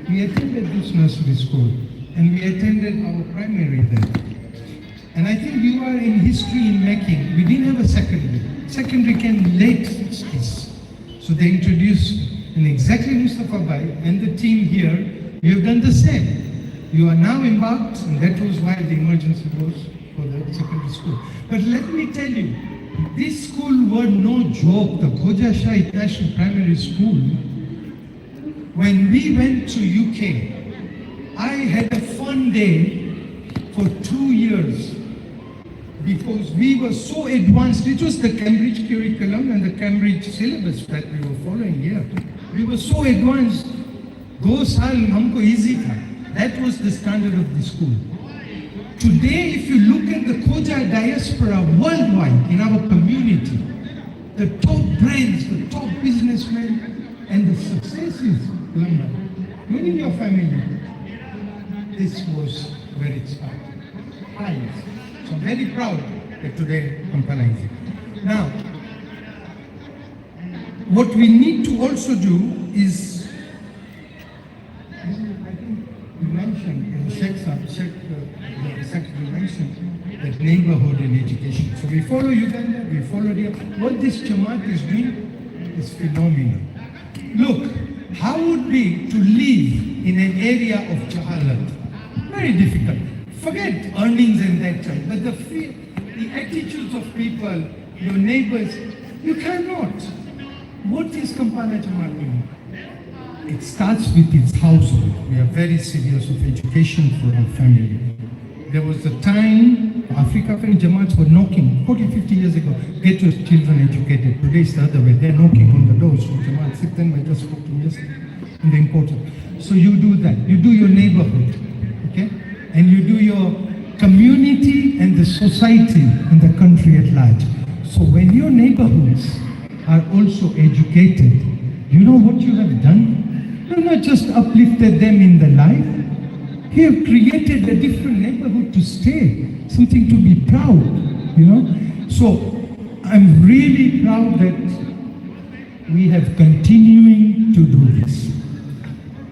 we attended this nursery school, and we attended our primary there. And I think we were in history in making. We didn't have a secondary. Secondary came late 60s. So they introduced, and exactly Mustafa Bhai and the team here, we have done the same. You are now embarked, and that was why the emergency was for the secondary school. But let me tell you, this school were no joke. The Khoja Shah International Primary School, when we went to UK, I had a fun day for 2 years because we were so advanced. It was the Cambridge curriculum and the Cambridge syllabus that we were following here. We were so advanced. 2 saal humko easy tha. That was the standard of the school. Today, if you look at the Khoja diaspora worldwide in our community, the top brands, the top businessmen, and the successes, remember, including your family, this was where it started. Highest. So I'm very proud that today Kampala is here. Now, what we need to also do is, I think you mentioned, the Secretary mentioned, that neighborhood and education. So we follow Uganda, we follow here. What this Jamaat is doing is phenomenal. Look, how would it be to live in an area of Jahalat? Very difficult. Forget earnings and that time, but the attitudes of people, your neighbors, you cannot. What is Kampala Jamaat doing? It starts with its household. We are very serious of education for our family. There was a time African Jamaats were knocking 40, 50 years ago, get your children educated. Today it's the other way. They're knocking on the doors of Jamaats. Sit them, I just spoke to them yesterday. And they're important. So you do that. You do your neighborhood. Okay? And you do your community and the society and the country at large. So when your neighborhoods are also educated, you know what you have done? You have not just uplifted them in the life, you have created a different neighborhood to stay, something to be proud, you know. So I'm really proud that we have continuing to do this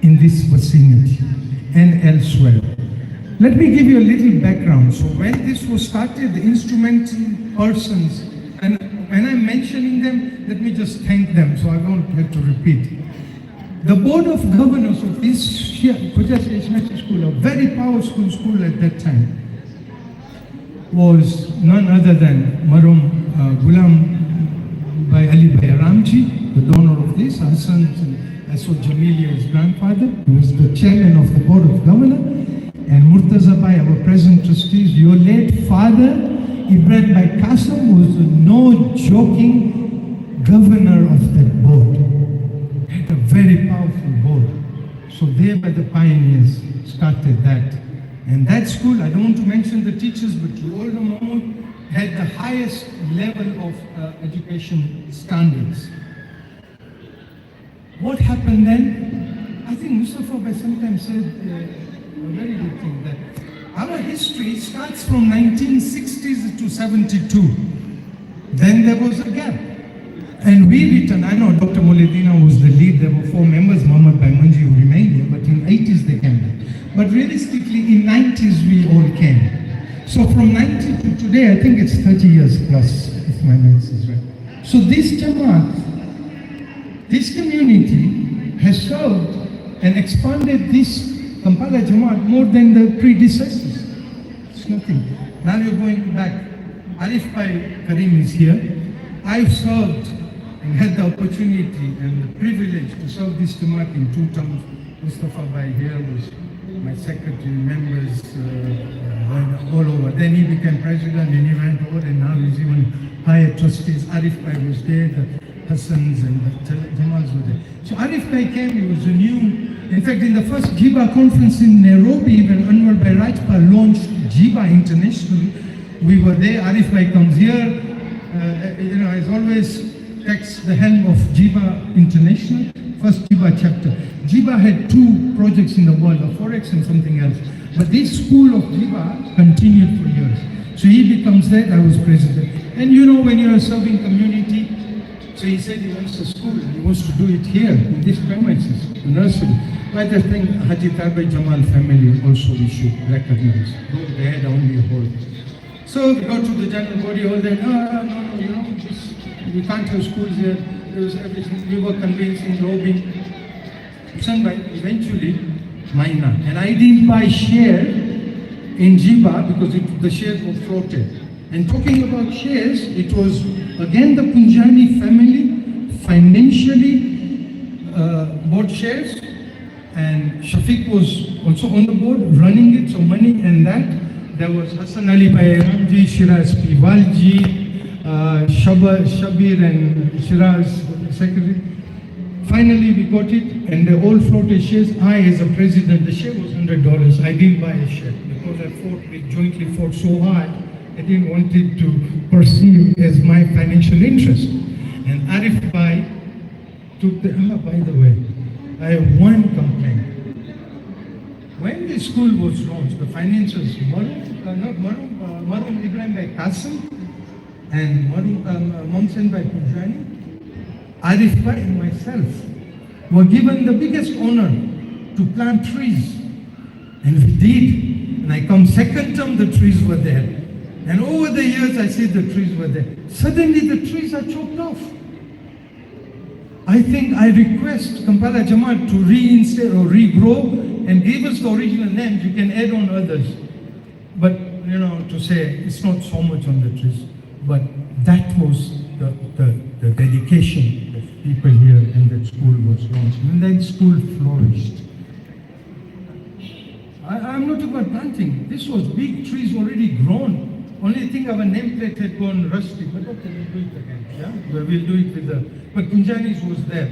in this vicinity and elsewhere. Let me give you a little background. So when this was started, the instrumental persons, and when I'm mentioning them, let me just thank them so I won't have to repeat. The Board of Governors of this Khoja International School, a very powerful school at that time, was none other than Marum Ghulam Bhai Ali Bhai Ramji, the donor of this, our son, Asod Jamili, his grandfather, who was the chairman of the Board of Governors, and Murtaza Bhai, our present trustees, your late father, Ibrahim Bhai Qasim, was no joking governor of that board. Had a very powerful board. So they were the pioneers, started that. And that school, I don't want to mention the teachers, but you all know, had the highest level of education standards. What happened then? I think Mustafa Bhai sometimes said a very good thing, that our history starts from 1960s to 72. Then there was a gap. And we returned. I know Dr. Mouledina was the lead. There were 4 members, Muhammad Baimanji, who remained here, but in 80s they came back. But realistically, in 90s we all came. So from 90 to today, I think it's 30 years plus, if my maths is right. So this Jamaat, this community has served and expanded this Kampala Jamaat more than the predecessors. It's nothing. Now you're going back. Arif Bhai Karim is here. I've served and had the opportunity and the privilege to serve this Jamaat in 2 terms. Mustafa Bhai here was my secretary, members all over. Then he became president and he went over, and now he's even higher trustees. Arif Bhai was there, the Hassans and the Jamals were there. So Arif Bhai came, he was a new, in fact in the first Jiba conference in Nairobi, when Anwar Bhai Rajpa launched Jiba International, we were there. Arif Bhai comes here, as always, takes the helm of Jiba International, first Jiba chapter. Jiba had 2 projects in the world, a Forex and something else. But this school of Jiba continued for years. So he becomes that, I was president. And when you're a serving community, so he said he wants a school, and he wants to do it here, in this premises, the nursery. But I think Haji Tarbai Jamal family also we should recognize. They had only a hall. So we go to the general body, all that, no, we can't have schools here. There was everything. We were convincing, lobbying. Eventually, Maina. And I didn't buy share in Jiba because the shares were floated. And talking about shares, it was again the Punjani family financially bought shares, and Shafiq was also on the board running it, so money and that. There was Hassan Ali Bhai Ramji, Shiraz Piwalji, Shabir and Shiraz secretary. Finally we got it, and they all floated shares. I as a president, the share was $100. I didn't buy a share because we jointly fought so hard. I didn't want it to perceive as my financial interest. And Arif Bhai took by the way, I have one complaint. When the school was launched, the financiers, Marum Ibrahim by Qasim and Momsen by Punjani, Arif Bhai and myself were given the biggest honor to plant trees. And we did. And I come second term, the trees were there. And over the years, I see the trees were there. Suddenly, the trees are chopped off. I think I request Kampala Jamaat to reinstate or regrow and give us the original names. You can add on others. But, to say it's not so much on the trees. But that was the dedication of people here, and that school was launched. And then school flourished. I'm not about planting. This was big trees already grown. Only thing our nameplate had gone rusty, but okay, we'll do it again. Yeah, we'll do it with but Punjanis was there.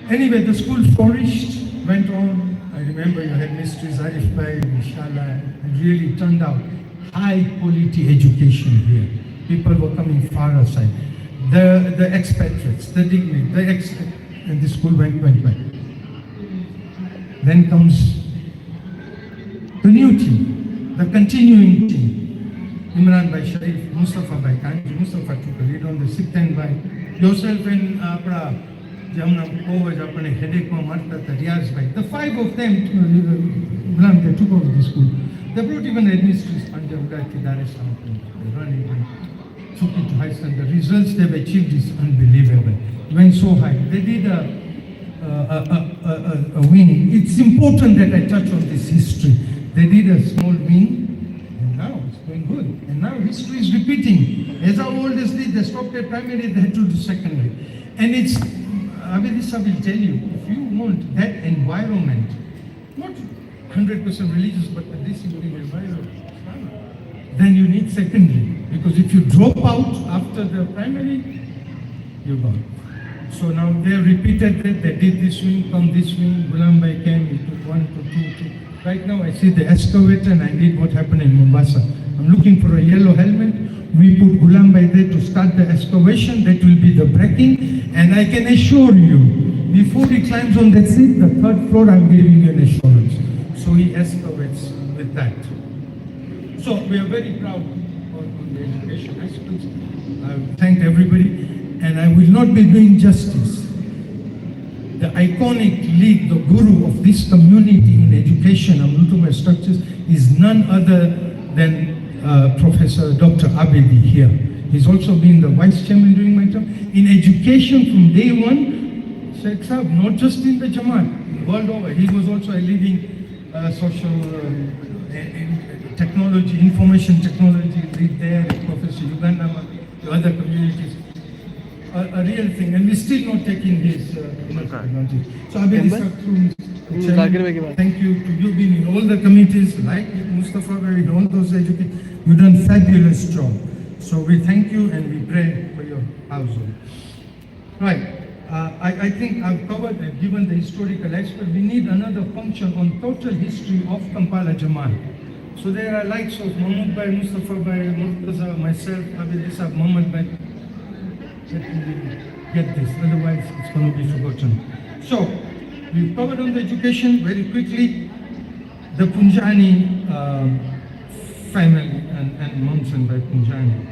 Anyway, the school flourished, went on. I remember you had mysteries, Arif Bhai, inshallah, and really turned out high quality education here. People were coming far aside. The expatriates, the dignity, and the school went. Then comes the new team. The continuing team, Imran by Sharif, Mustafa by Kanji, Mustafa took a lead on the sixth and by yourself and Jamna Kovaj, apne headache ma marta Riyaz by. The five of them, Imran, they took over the school. They brought even administrators, Punjab, Tidare, they run it, took it to high standard. The results they've achieved is unbelievable. Went so high. They did a wing. It's important that I touch on this history. They did a small wing, and now it's going good. And now history is repeating. As our oldest did, they stopped at primary, they had to do secondary. And it's, Abedisa will tell you, if you want that environment, not 100% religious, but a disciplined environment, then you need secondary. Because if you drop out after the primary, you're gone. So now they repeated that, they did this wing, come this wing, Ghulam Bhai came, he took 1 to 2. Right now I see the excavator and I did what happened in Mombasa. I'm looking for a yellow helmet. We put Ghulam Bhai there to start the excavation. That will be the braking. And I can assure you, before he climbs on that seat, the third floor, I'm giving you an assurance. So he excavates with that. So we are very proud on the education aspects. I thank everybody. And I will not be doing justice. The iconic lead, the guru of this community in education, Amrutuma structures, is none other than Professor Dr. Abedi here. He's also been the vice chairman during my term. In education from day one, Sheikh Saab, not just in the Jamaat, world over. He was also a leading social technology, information technology lead there, Professor Uganda, the other communities. A real thing, and we're still not taking his technology. So Abedi Saab, thank you to you being in all the committees, like Mustafa, in all those educators. You've done a fabulous job. So we thank you and we pray for your household. Right. I think I've covered and given the historical aspect. We need another function on total history of Kampala Jamaat. So there are likes of Mahmoud Bhai, Mustafa Bhai, Murtaza, myself, Abedi Saab, Muhammad Bhai. Let me get this, otherwise it's going to be forgotten. So, we've covered on the education very quickly. The Punjani family and Monson by Punjani.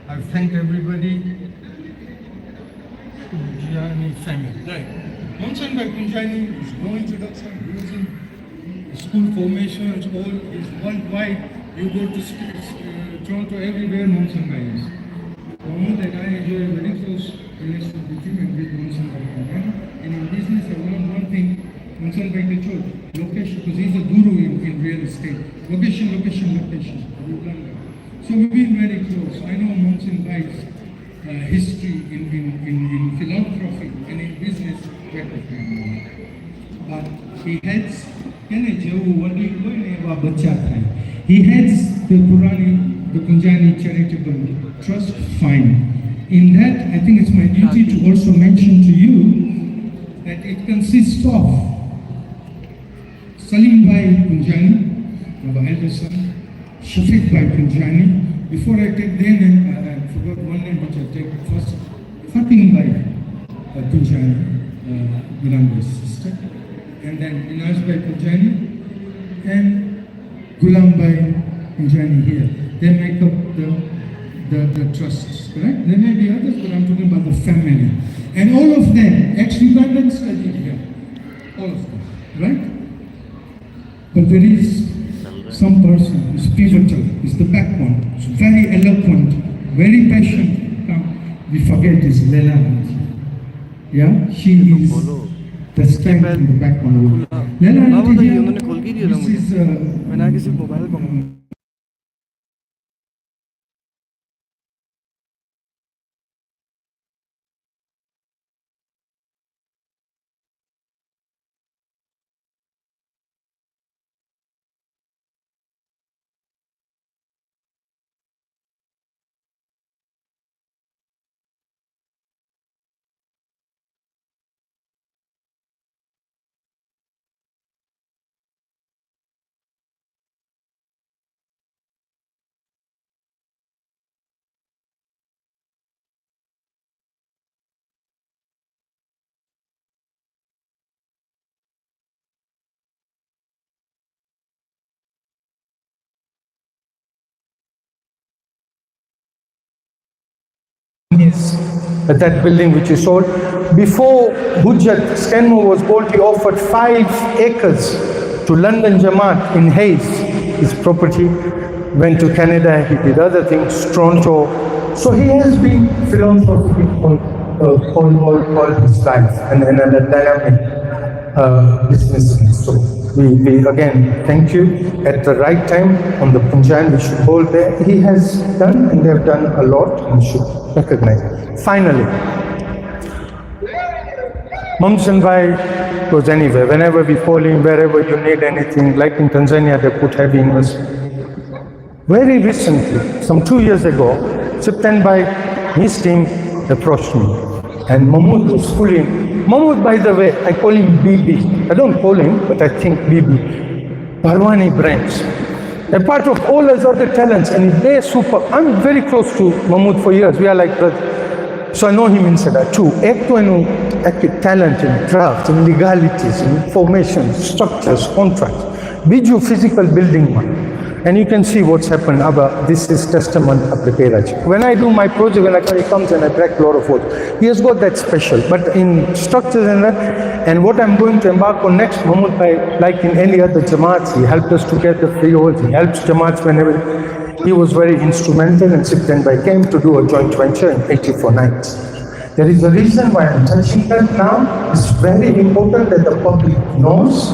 I thank everybody. Punjani family, right. Monson by Punjani is no introduction, using school formations, all is worldwide. You go to Toronto, everywhere Monson by is. Mahmoud and I enjoy a very close relation with him and with Monson by Punjani. And in business, I learned one thing, Munsan Bhai they told, location, because he's a guru in real estate. Location, location, location. We've done that. So we've been very close. I know Munsan Bhai's history in philanthropy and in business better. But he heads, he heads the Purani, the Punjani Charitable Trust. Fine. In that, I think it's my duty to also mention to you that it consists of Salim Bhai Punjani, our elder son, Shafiq Bhai Punjani. Before I take their name, I forgot one name which I take first. Fatim Bhai Punjani, Gulam's sister. And then Inaz Bhai Punjani and Gulam Bhai Punjani here. They make up the trusts, correct? There may be others, but I'm talking about the family. And all of them, ex-Ugandan studied here. All of them, right? But there is some person who's pivotal, is the backbone, who's very eloquent, very passionate. We forget this Lela. Yeah, she is the strength in the backbone. Lela, this is that building which is sold. Before Hujjat, Stanmore was built, he offered 5 acres to London Jamaat in Hayes, his property. Went to Canada, he did other things, Toronto. So he has been philanthropic all his life and a dynamic businessman. So we again thank you. At the right time on the Punjani, we should hold there. He has done and they have done a lot and we should recognize it. Finally, Mumsen Bhai goes anywhere. Whenever we call him, wherever you need anything, like in Tanzania, they put heavy investment. Very recently, some 2 years ago, Sipten Bhai, his team approached me. And Mahmood was fully in. Mahmood, by the way, I call him BB. I don't call him, but I think BB. Barwani branch. A part of all his other talents, and they're super. I'm very close to Mahmood for years. We are like brothers. So I know him inside that too. Active talent in draft, in legalities, in formation, structures, contracts. Biju physical building one. And you can see what's happened. Abba, this is testament of the KSIJ. When I do my project, when he comes and I track a lot of work, he has got that special. But in structures and that, and what I'm going to embark on next, Mahmood Bhai, like in any other Jamaats, he helped us to get the freeholds, he helps Jamaats whenever. He was very instrumental, and Sipten Bhai came to do a joint venture in 84 nights. There is a reason why I'm touching that now. It's very important that the public knows,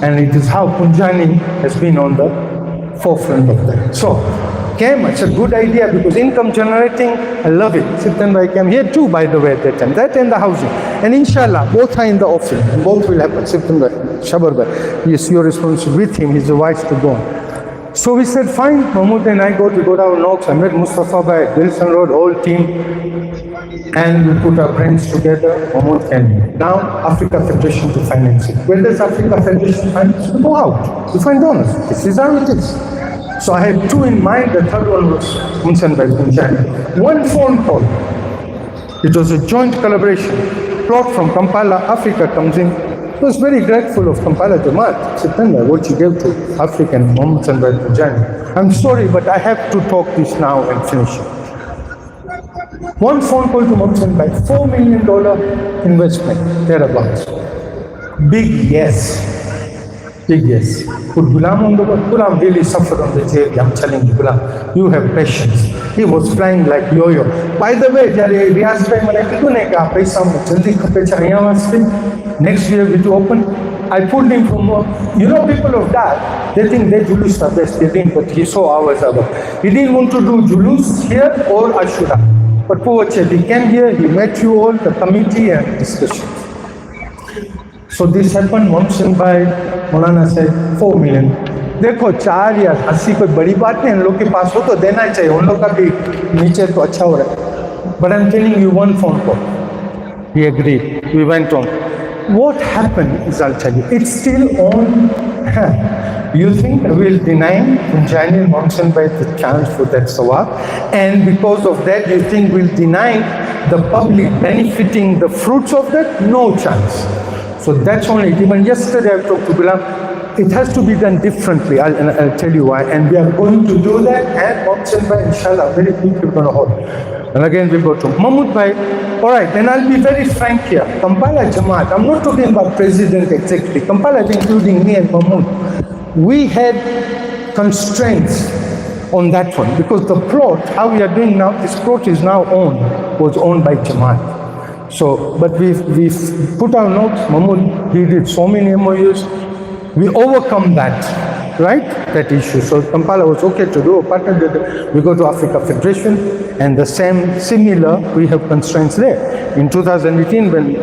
and it is how Punjani has been on the forefront of that. So, came, it's a good idea because income generating, I love it. Sipten Bhai came here too, by the way, at that time. That and the housing. And inshallah, both are in the offing. And both will happen. Sipten Bhai, Shabar Bhai, yes, you're responsible with him. He's the wise to go on. So we said, fine, Mahmood and I go down knocks. I met Mustafa Bhai, Wilson Road, whole team. And we put our brains together, Mahmood and now Africa Federation to finance it. Where does Africa Federation finance? We go out, we find donors. This is how it is. So I had 2 in mind, the third one was Munsan Bhai Punjani. One phone call. It was a joint collaboration. Plot from Kampala, Africa comes in. I was very grateful of Kampala Jamaat, September, what you gave to African Munsan Bhai Punjani. I'm sorry, but I have to talk this now and finish it. One phone call to Munsan Bhai, $4 million investment, thereabouts. Big yes. Big yes. Put Ghulam on the boat. Ghulam really suffered on the journey. I'm telling you, Ghulam, you have patience. He was flying like yo-yo. By the way, Riyaz bhai mane kitne kaha paisa mein jaldi khape chahiya waste. Next year we to open. I pulled him from, people of that, they think they Julus are best. They think, but he saw ours other. He didn't want to do Julus here or Ashura. But poor chap, he came here, he met you all, the committee and discussion. So this happened, Momsen Bhai, Maulana said, 4 million. देखो 4 या 80 कोई बड़ी बात नहीं, इन लोग के पास हो तो देना ही चाहिए, उन लोग का भी नीचे तो अच्छा हो रहा है. But I'm telling you one phone call. He agreed. We went on. What happened is, I'll tell you, it's still on. You think we'll deny Punjani and Momsen by the chance for that sawab, and because of that you think we'll deny the public benefiting the fruits of that? No chance. So that's only it. Even yesterday I talked to Ghulam, it has to be done differently, I'll tell you why, and we are going to do that, and Momsen by inshallah very quickly we're going to hold. And again we'll go to Mahmood Bhai. Alright, then I'll be very frank here. Kampala Jamaat, I'm not talking about president exactly. Kampala is including me and Mahmood. We had constraints on that one because the plot, how we are doing now, this plot is now was owned by Jamaat. So, but we've put our notes, Mahmood, he did so many MOUs. We overcome that, right? That issue. So Kampala was okay to do a partner. We go to Africa Federation, and the similar, we have constraints there. In 2018, when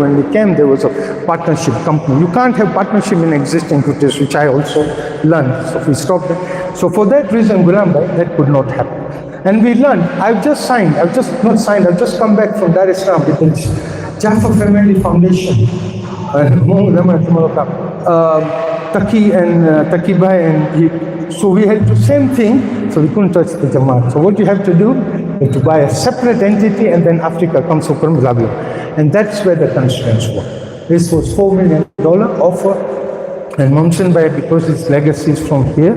when we came, there was a partnership company. You can't have partnership in existing countries, which I also learned. So we stopped it. So for that reason, Ghulam Bhai, that could not happen. And we learned, I've just come back from Dar es Salaam with the Jaffa Family Foundation. Taki and Taki Bhai and so we had the same thing, so we couldn't touch the Jamaat. So what you have to do is to buy a separate entity, and then Africa comes from Zabla. And that's where the constraints were. This was $4 million offer, and Momsen Bhai, because his legacy is from here,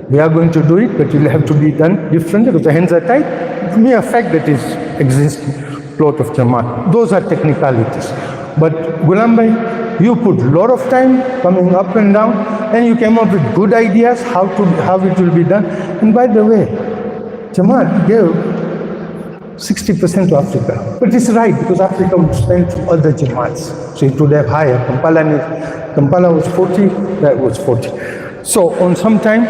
we are going to do it, but it will have to be done differently because the hands are tied. The mere fact that is existing plot of Jamaat. Those are technicalities. But Ghulam Bhai, you put a lot of time coming up and down, and you came up with good ideas how it will be done. And by the way, Jamaat gave 60% to Africa. But it's right, because Africa would spend to other Jamaats. So it would have higher. Kampala was 40, that was 40. So on some time,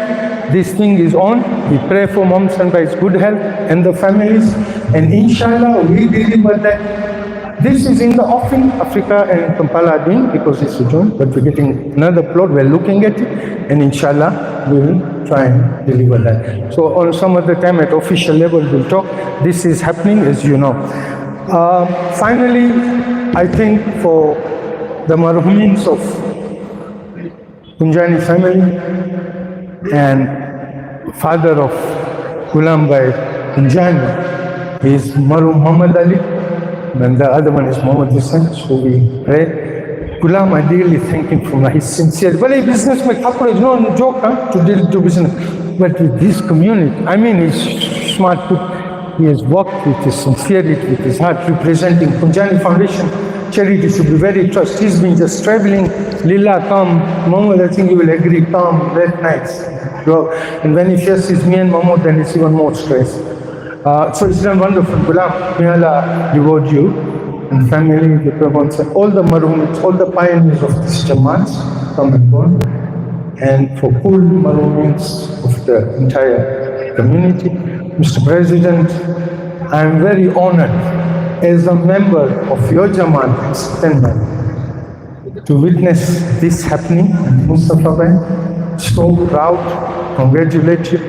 this thing is on. We pray for Momsen Bhai's good health and the families. And inshallah, we deliver that. This is in the offing, Africa and Kampala are doing, because it's a joint, but we're getting another plot, we're looking at it, and inshallah, we will try and deliver that. So on some other time at official level, we'll talk. This is happening, as you know. Finally, I think for the marhumins of Punjani family and father of Ghulam Bhai Punjani is Marhum Muhammad Ali. And the other one is Muhammad Hussain, so we pray. Ghulam, I really thank him for his sincerity. Well, a business make up is no joke, to do business. But with this community, I mean, he's smart. He has worked with his sincerity, with his heart, representing Punjani Foundation. Charity should be very trust. He's been just traveling. Lila, come. Mahmoud, I think you will agree. Come, late nights. And when he faces me and Mahmoud, then it's even more stress. So it's been wonderful. Ghulam, may Allah reward you and family, the Provence, all the marhumins, all the pioneers of this Jamaat come and go. And for all marhumins of the entire community, Mr. President, I am very honored as a member of your Jamaat in September to witness this happening. And Mustafa Bhai, so proud, congratulate you.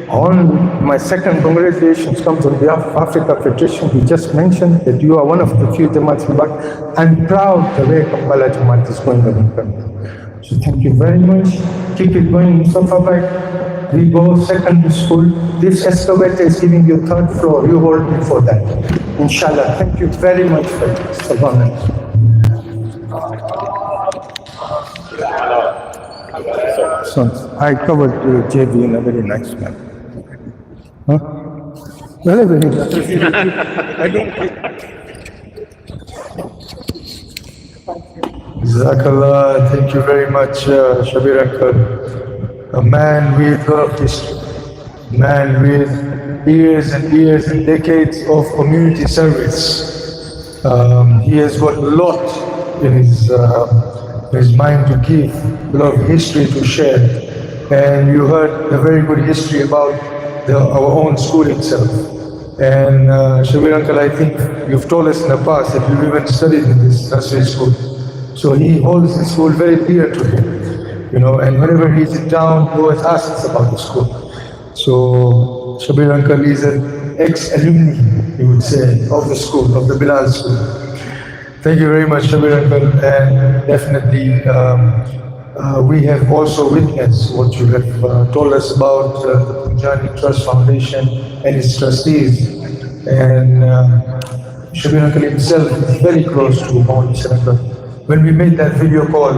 On my second congratulations comes on behalf of Africa Federation. He just mentioned that you are one of the few Jamaats in Bak. I'm proud the way Kampala Jamaat is going on. So thank you very much. Keep it going, Mustafa Bhai. We go secondary school. This excavator is giving you third floor. You hold me for that. Inshallah. Thank you very much for this. So I covered JV in a very nice manner. Huh? Very, very nice. I don't Jazakallah, thank you very much, Shabir Uncle. A man with a lot of history, a man with years and years and decades of community service. He has got a lot in his mind to give, a lot of history to share. And you heard a very good history about our own school itself. And Shabir Uncle, I think you've told us in the past that you've even studied in this nursery school. So he holds the school very dear to him, and whenever he's in town, he always asks us about the school. So Shabir Uncle is an ex-alumni, you would say, of the school, of the Bilal school. Thank you very much, Shabir Uncle, and definitely we have also witnessed what you have told us about the Punjani Trust Foundation and its trustees. And Shabir Uncle himself is very close to Mawlid Uncle. When we made that video call,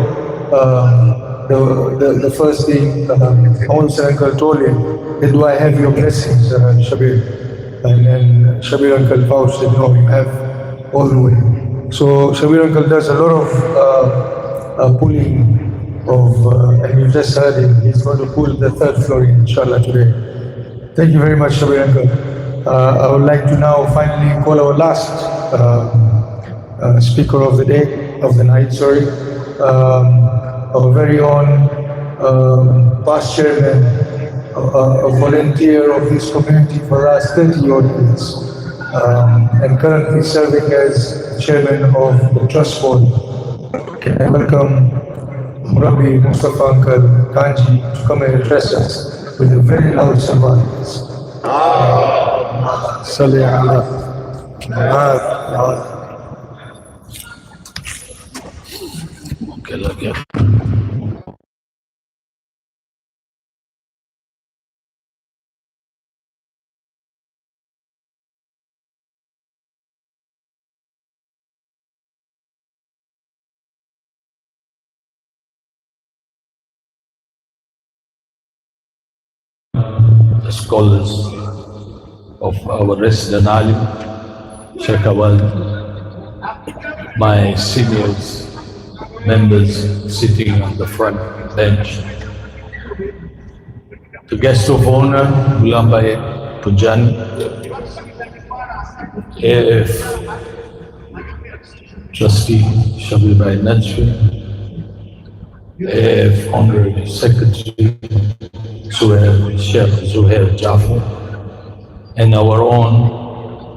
the first thing Mawlid Uncle told him, do I have your blessings, Shabir? And then Shabir Uncle vouched that no, you have all the way. So Shabir Uncle does a lot of pulling of, and you just heard him, he's going to pull the third floor inshallah today. Thank you very much, Shabir Uncle. I would like to now finally call our last speaker of the day, of the night, our very own past chairman, a volunteer of this community for the last 30 odd years, and currently serving as chairman of the trust board. Can I welcome Rabbi Mustafa Uncle Kanji to come and address us with a very loud salam. Salli ala Muhammad. The scholars of our resident alim, Sheikh Awal, my seniors, members sitting on the front bench, the guest of honor, Ghulam Bhai Punjani, AF Trustee Shabir Bhai Najmi, AF Honorary Secretary Sheikh Zuhair Jafar, and our own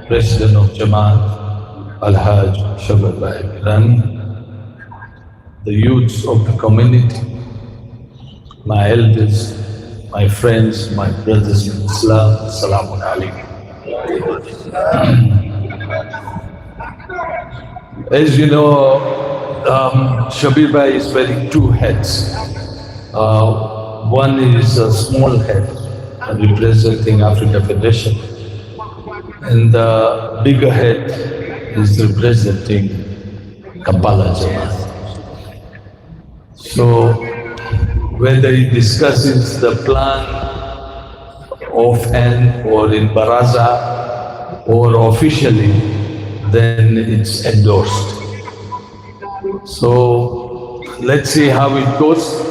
President of Jamaat, Al-Haj Shabir Bhai Irani, the youths of the community, my elders, my friends, my brothers in Islam, Assalamu alaikum. As you know, Shabir Bhai is wearing two hats. One is a small head representing Africa Federation, and the bigger head is representing Kampala Jamaat. So whether he discusses the plan offhand or in Baraza or officially, then it's endorsed. So let's see how it goes,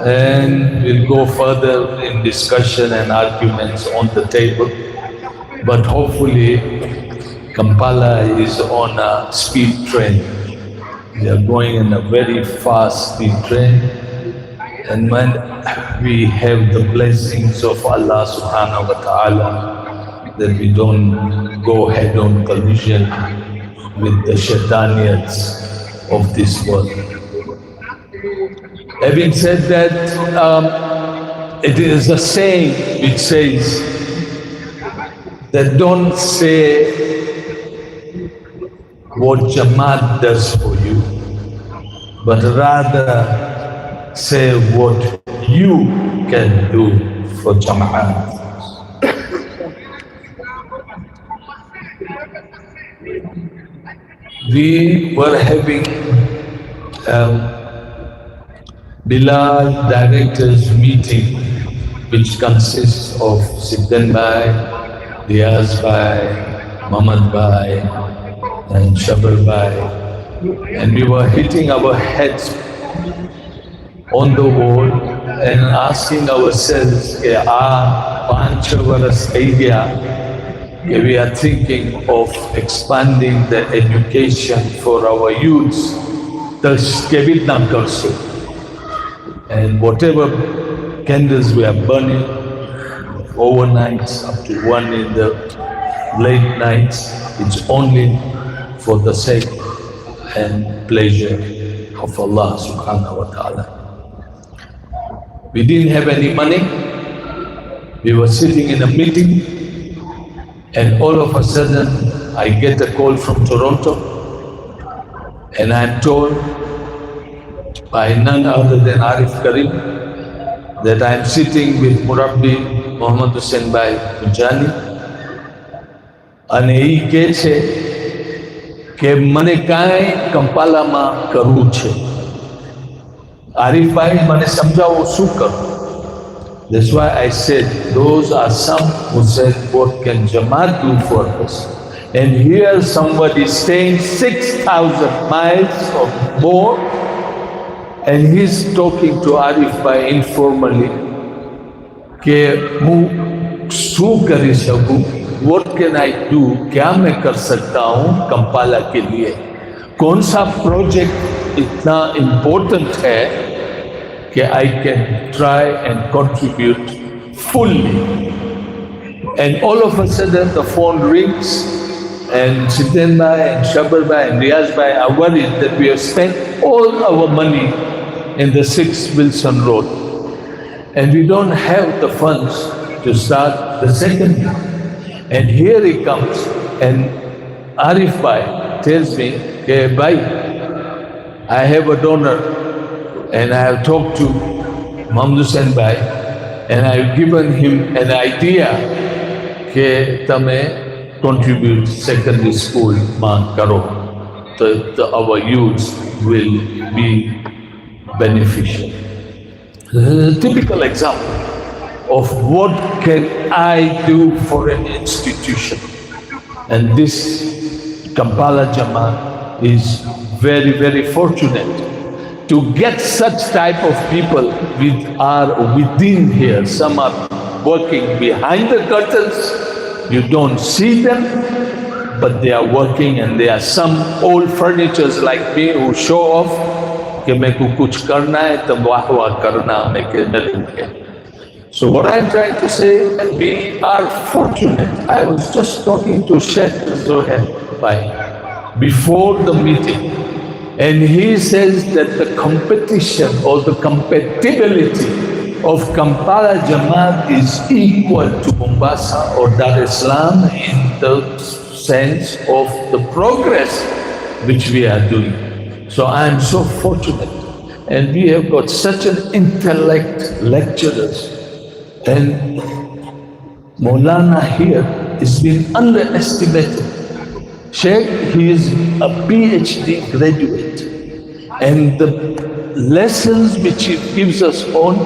and we'll go further in discussion and arguments on the table. But hopefully Kampala is on a speed train. We are going in a very fast speed train, and when we have the blessings of Allah subhanahu wa ta'ala, that we don't go head-on collision with the shaitaniyats of this world. Having said that, it is a saying which says that don't say what Jamaat does for you, but rather say what you can do for Jamaat. We were having Bilal Directors Meeting, which consists of Siddan Bhai, Diaz Bhai, Muhammad Bhai, and Shabir Bhai, and we were hitting our heads on the wall and asking ourselves, कि पाँच छह बरस हो गया कि we are thinking of expanding the education for our youths, the skebit nam karso. And whatever candles we are burning overnights up to 1 in the late nights, it's only for the sake and pleasure of Allah subhanahu wa ta'ala. We didn't have any money. We were sitting in a meeting, and all of a sudden I get a call from Toronto, and I'm told by none other than Arif Karim that I'm sitting with Murabbi Muhammad Hussain Bhai Punjani, અને એ કહે છે કે મને કાંઈ કંપાલામાં કરવું છે. આરીફભાઈ મને સમજાવો શું કરવું. That's why I said those are some who said what can Jamaat do for us. And here somebody staying 6,000 miles or more, and he's talking to Arifbhai informally કે હું શું કરી શકું, what can I do, क्या मैं कर सकता हूँ कंपाला के लिए, कौन सा प्रोजेक्ट इतना इम्पोर्टेंट है कि I can try and contribute fully. And all of a sudden the phone rings, and Siten Bhai and Shabar Bhai and Riyaz Bhai are worried that we have spent all our money in the 6 Wilson Road and we don't have the funds to start the second one. And here he comes, and Arif Bhai tells me, "Hey, Bhai, I have a donor, and I have talked to Muhammad Hussain Bhai, and I have given him an idea that tame contribute secondary school ma karo, that our youths will be beneficial." This is a typical example of what can I do for an institution. And this Kampala Jamaat is very, very fortunate to get such type of people are within here. Some are working behind the curtains, you don't see them, but they are working, and there are some old furnitures like me who show off कि मैं को कुछ करना है तो वाह वाह करना मैं के मिलेंगे. So what I'm trying to say, we are fortunate. I was just talking to Sheikh Zohair Bhai before the meeting, and he says that the competition or the compatibility of Kampala Jamaat is equal to Mombasa or Dar es Salaam in the sense of the progress which we are doing. So I am so fortunate, and we have got such an intellect lecturers, and Maulana here is being underestimated. Sheikh, he is a PhD graduate, and the lessons which he gives us on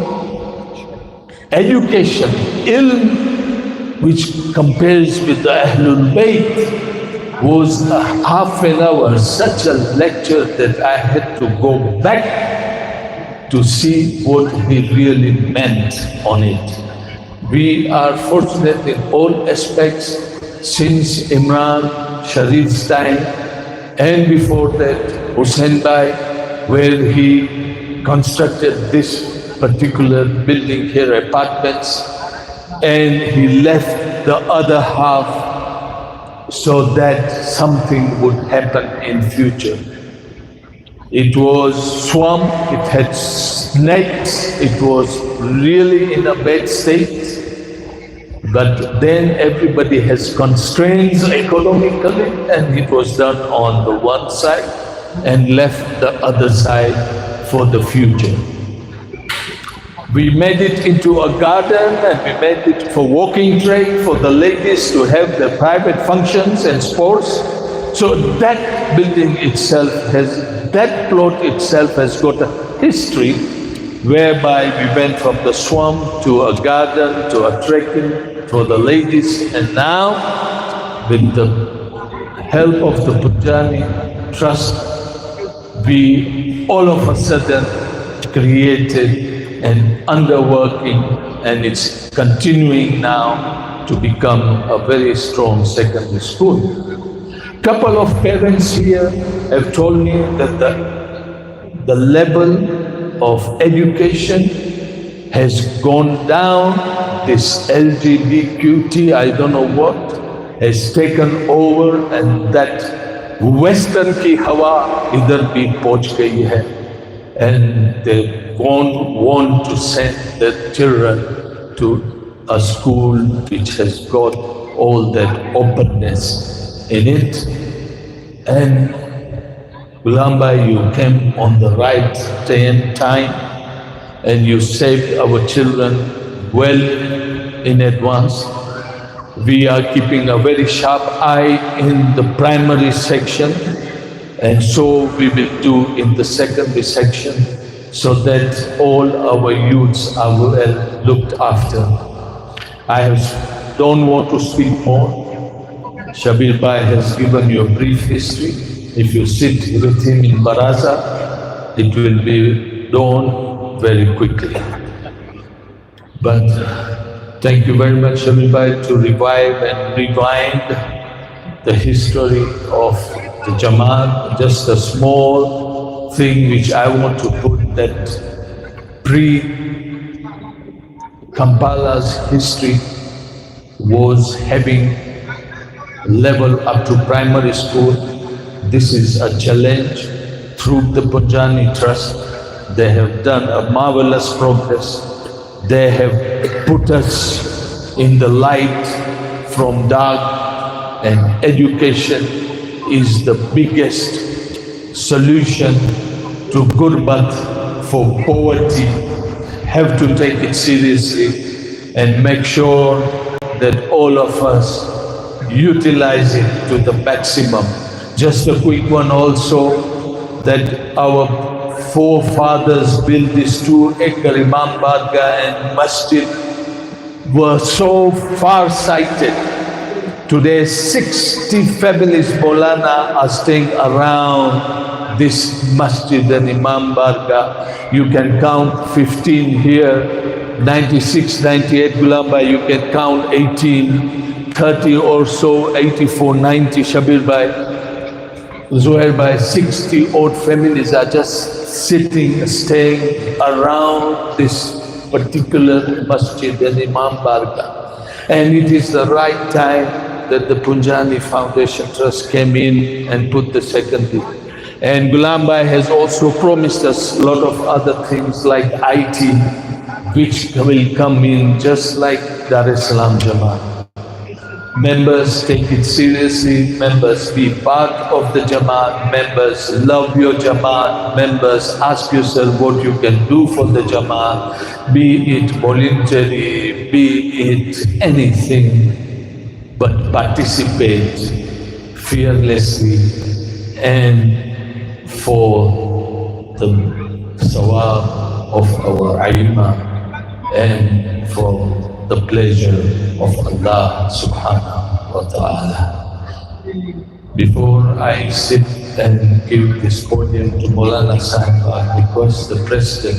education, ilm, which compares with the Ahlul Bayt, was a half an hour, such a lecture that I had to go back to see what he really meant on it. We are fortunate in all aspects since Imran Sharif's time, and before that Hussain Bhai, where he constructed this particular building here, apartments, and he left the other half so that something would happen in future. It was swamp, it had snakes, it was really in a bad state. But then everybody has constraints economically, and it was done on the one side and left the other side for the future. We made it into a garden, and we made it for walking track for the ladies to have their private functions and sports. So that building itself that plot itself has got a history whereby we went from the swamp to a garden to a trekking for the ladies, and now with the help of the Punjani Trust we all of a sudden created an underworking, and it's continuing now to become a very strong secondary school. Couple of parents here have told me that the level of education has gone down. This LGBTQT, I don't know what, has taken over, and that Western ki hawa idhar bhi pahunch gayi hai, and they want to send their children to a school which has got all that openness in it. And Gulamba, you came on the right time, and you saved our children well in advance. We are keeping a very sharp eye in the primary section, and so we will do in the secondary section, so that all our youths are well looked after. I don't want to speak more. Shabir Bhai has given you a brief history. If you sit with him in Baraza, it will be done very quickly. But thank you very much, Shabir Bhai, to revive and rewind the history of the Jamaat. Just a small thing which I want to put, that pre-Kampala's history was having level up to primary school. This is a challenge. Through the Punjani Trust, they have done a marvelous progress. They have put us in the light from dark, and education is the biggest solution to gurbat, for poverty. Have to take it seriously and make sure that all of us utilize it to the maximum. Just a quick one also, that our forefathers built this 2-acre Imam Bargah and Masjid, were so far-sighted. Today 60 families Maulana are staying around this Masjid and Imam Bargah. You can count 15 here, 96, 98 Gulamba, you can count 18, 30 or so, 84, 90 Shabir Bhai, Zuhair Bhai, 60 odd families are just sitting, staying around this particular Masjid and Imam Bargah. And it is the right time that the Punjani Foundation Trust came in and put the secondary. And Ghulam Bhai has also promised us a lot of other things like IT, which will come in just like Dar es Salaam Jamaat. Members, take it seriously. Members, be part of the Jamaat. Members, love your Jamaat. Members, ask yourself what you can do for the Jamaat. Be it voluntary, be it anything, but participate fearlessly and for the sawab of our Aima and for the pleasure of Allah subhanahu wa ta'ala. Before I sit and give this podium to Maulana Sahib, I request the President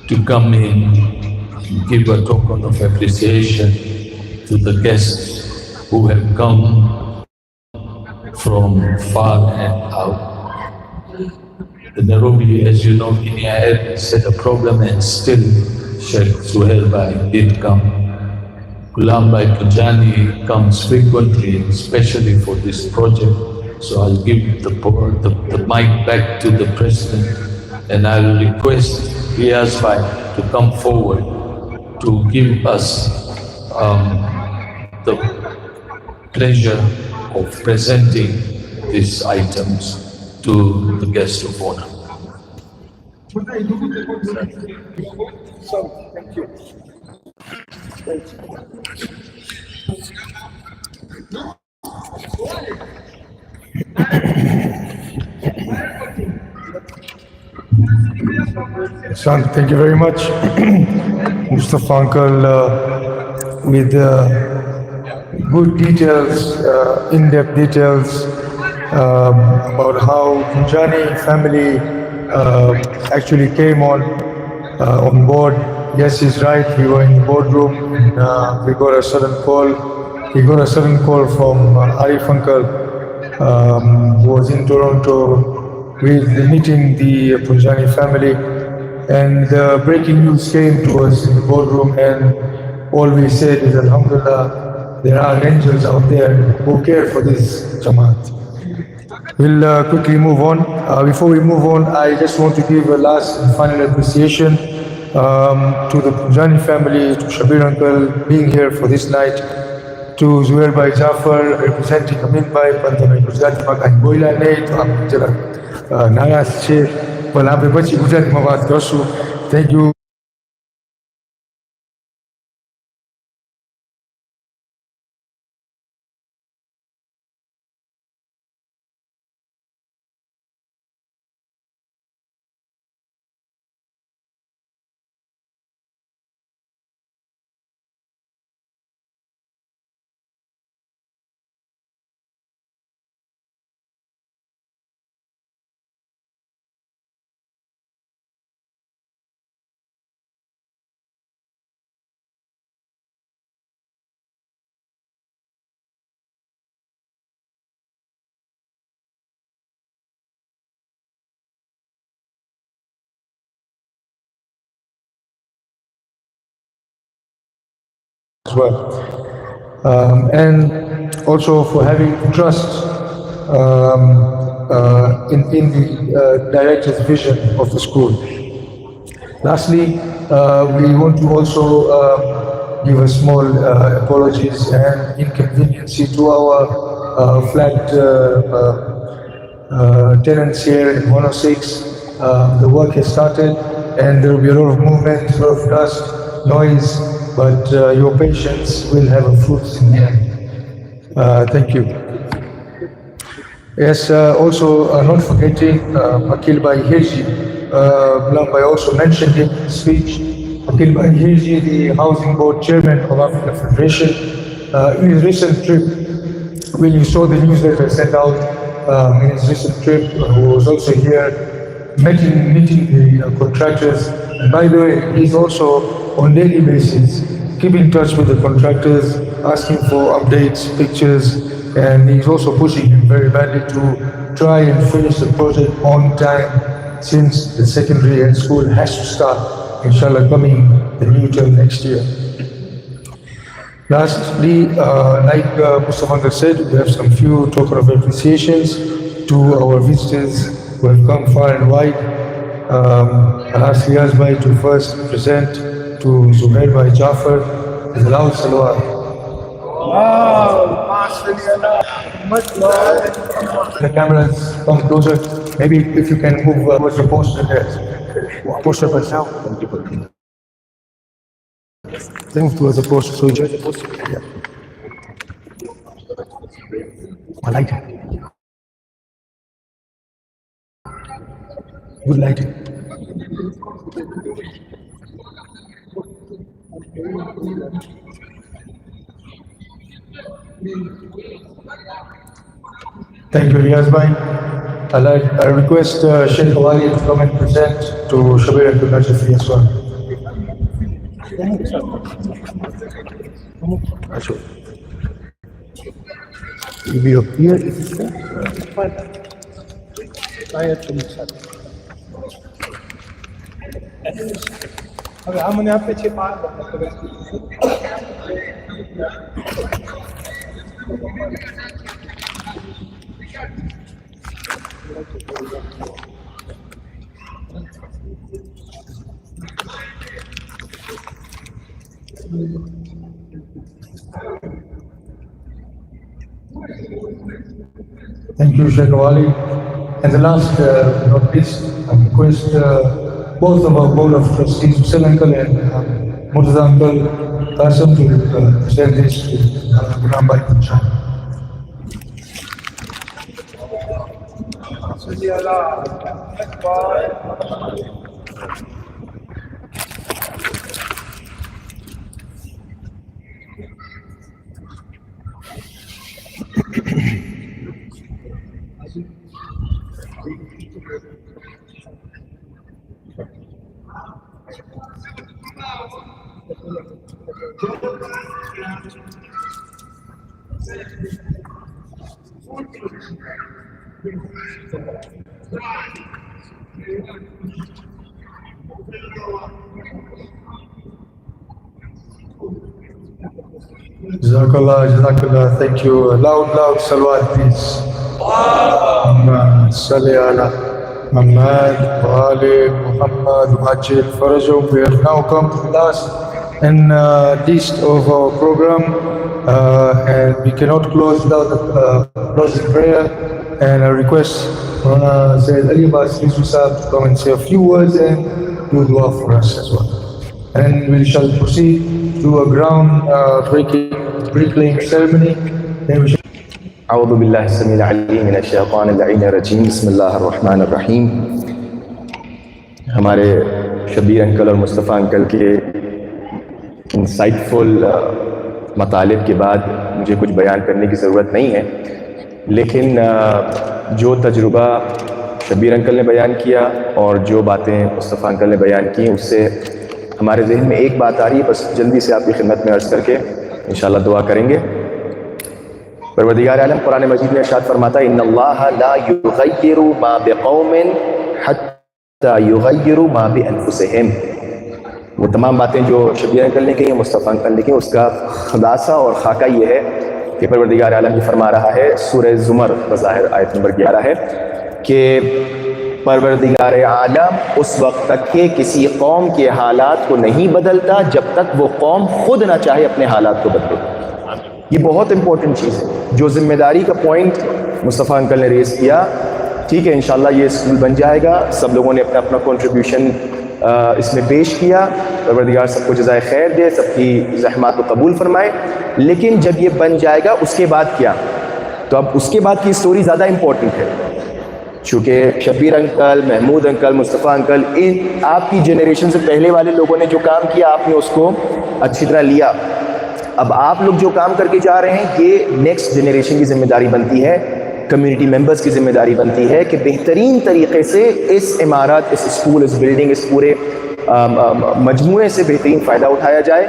to come in and give a token of appreciation to the guests who have come from far and out. The Nairobi, as you know, Kenya had a problem, and still Sheikh Zuhair Bhai did come. Ghulam Bhai Punjani comes frequently, especially for this project. So I'll give the mic back to the President, and I'll request Riyaz Bhai to come forward to give us the pleasure of presenting these items to the guest of honor. Thank you. Son, thank you very much, Mustafa Uncle, with good details, in-depth details about how Punjani family actually came on board. Yes, he's right. We were in the boardroom and we got a sudden call. We got a sudden call from Arif Uncle, who was in Toronto with meeting the Punjani family. And the breaking news came to us in the boardroom, and all we said is, Alhamdulillah, there are angels out there who care for this Jamaat. We'll quickly move on. Before we move on, I just want to give a last and final appreciation to the Punjani family, to Shabir Uncle being here for this night, to Zuhair Bhai Jafar representing Amin Bhai, Pantame Gujarati Makai Boila Ne, to Amin Jara Naras Che, Palabe Bachi Gujarati Mawat Dosu. Thank you. As well. And also for having trust in the director's vision of the school. Lastly, we want to also give a small apologies and inconvenience to our flat tenants here in 106. The work has started and there will be a lot of movement, a lot of dust, noise, but your patience will have a fruit in the end. Thank you. Yes, also not forgetting Akil Bhai Hirji. Ghulam Bhai also mentioned in his speech. Akil Bhai Hirji, the Housing Board Chairman of African Federation, in his recent trip, when you saw the newsletter sent out in his recent trip, who was also here meeting the contractors. And by the way, he's also on daily basis keep in touch with the contractors, asking for updates, pictures, and he's also pushing him very badly to try and finish the project on time, since the secondary and school has to start, inshallah, coming the new term next year. Lastly, like Mustafa said, we have some few token of appreciations to our visitors who have come far and wide. I'll ask Riyaz Bhai to first present to Zuhair Bhai Jafar the loud salawat. The cameras come closer. Maybe if you can move towards the poster there. Poster by now. Then move towards the poster. So enjoy the poster. Yeah. I like it. Good lighting. Thank you, Riyaz Bhai. I request Sheikh Awali to come and present to Shabir and to Najafi as well. You'll be up here if it's there. Thank you, Sheikh Awali. And the last, not least, I request both of our Board of Trustees, Hussain Uncle and Murtaza Uncle, Qasim, to present this to Ghulam Bhai Punjani. Jazakallah. Thank you. Loud salawat, please. Allahumma salli ala Muhammad wa ali Muhammad Majid Farajum. We have now come to the last and least of our program, and we cannot close without closing prayer. And I request Mawlana Sayyid Ali Abbas Sahab to come and say a few words and do dua for us as well. And we shall proceed to a ground breaking ceremony. Then we shall أعوذ بالله السميع العليم من الشيطان اللعين الرجيم بسم الله الرحمن الرحیم. ہمارے شبیر انکل اور مصطفیٰ انکل کے انسائٹفل مطالب کے بعد مجھے کچھ بیان کرنے کی ضرورت نہیں ہے، لیکن جو تجربہ شبیر انکل نے بیان کیا اور جو باتیں مصطفیٰ انکل نے بیان کی، اس سے ہمارے ذہن میں ایک بات آ رہی ہے، بس جلدی سے آپ کی خدمت میں عرض کر کے انشاءاللہ دعا کریں گے. پروردگار عالم قرآن مجید میں ارشاد فرماتا ہے ان اللہ لا یغیر ما بقوم حتی یغیروا ما بانفسہم. وہ تمام باتیں جو شبیر انکل نے کہی، مصطفیٰ انکل نے کہی، اس کا خلاصہ اور خاکہ یہ ہے کہ پروردگار عالم یہ فرما رہا ہے، سورہ زمر بظاہر آیت نمبر 11 ہے، کہ پروردگار عالم اس وقت تک کہ کسی قوم کے حالات کو نہیں بدلتا جب تک وہ قوم خود نہ چاہے اپنے حالات کو بدلے. یہ بہت امپورٹنٹ چیز ہے. جو ذمہ داری کا پوائنٹ مصطفیٰ انکل نے ریز کیا، ٹھیک ہے، انشاءاللہ یہ اسکول بن جائے گا. سب لوگوں نے اپنا اپنا کنٹریبیوشن اس میں پیش کیا. پروردگار سب کو جزائے خیر دے، سب کی زحمات کو قبول فرمائے. لیکن جب یہ بن جائے گا اس کے بعد کیا؟ تو اب اس کے بعد کی سٹوری زیادہ امپورٹنٹ ہے، چونکہ شبیر انکل، محمود انکل، مصطفیٰ انکل، ان آپ کی جنریشن سے پہلے والے لوگوں نے جو کام کیا آپ نے اس کو اچھی طرح لیا. اب آپ لوگ جو کام کر کے جا رہے ہیں یہ نیکسٹ جنریشن کی ذمہ داری بنتی ہے، کمیونٹی ممبرز کی ذمہ داری بنتی ہے کہ بہترین طریقے سے اس عمارت، اس اسکول، اس بلڈنگ، اس پورے مجموعے سے بہترین فائدہ اٹھایا جائے.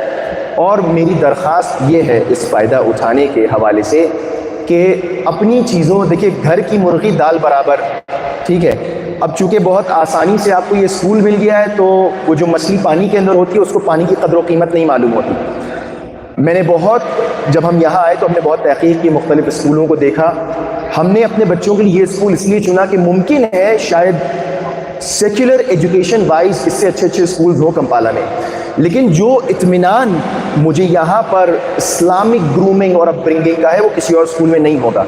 اور میری درخواست یہ ہے اس فائدہ اٹھانے کے حوالے سے کہ اپنی چیزوں، دیکھیے گھر کی مرغی دال برابر، ٹھیک ہے. اب چونکہ بہت آسانی سے آپ کو یہ اسکول مل گیا ہے تو وہ جو مچھلی پانی کے اندر ہوتی ہے اس کو پانی کی قدر و قیمت نہیں معلوم ہوتی. میں نے جب ہم یہاں آئے تو ہم نے بہت تحقیق کی، مختلف اسکولوں کو دیکھا. ہم نے اپنے بچوں کے لیے یہ اسکول اس لیے چنا کہ ممکن ہے شاید سیکولر ایجوکیشن وائز اس سے اچھے اسکولز ہوں کمپالا میں، لیکن جو اطمینان مجھے یہاں پر اسلامک گرومنگ اور اپ برنگنگ کا ہے وہ کسی اور اسکول میں نہیں ہوگا.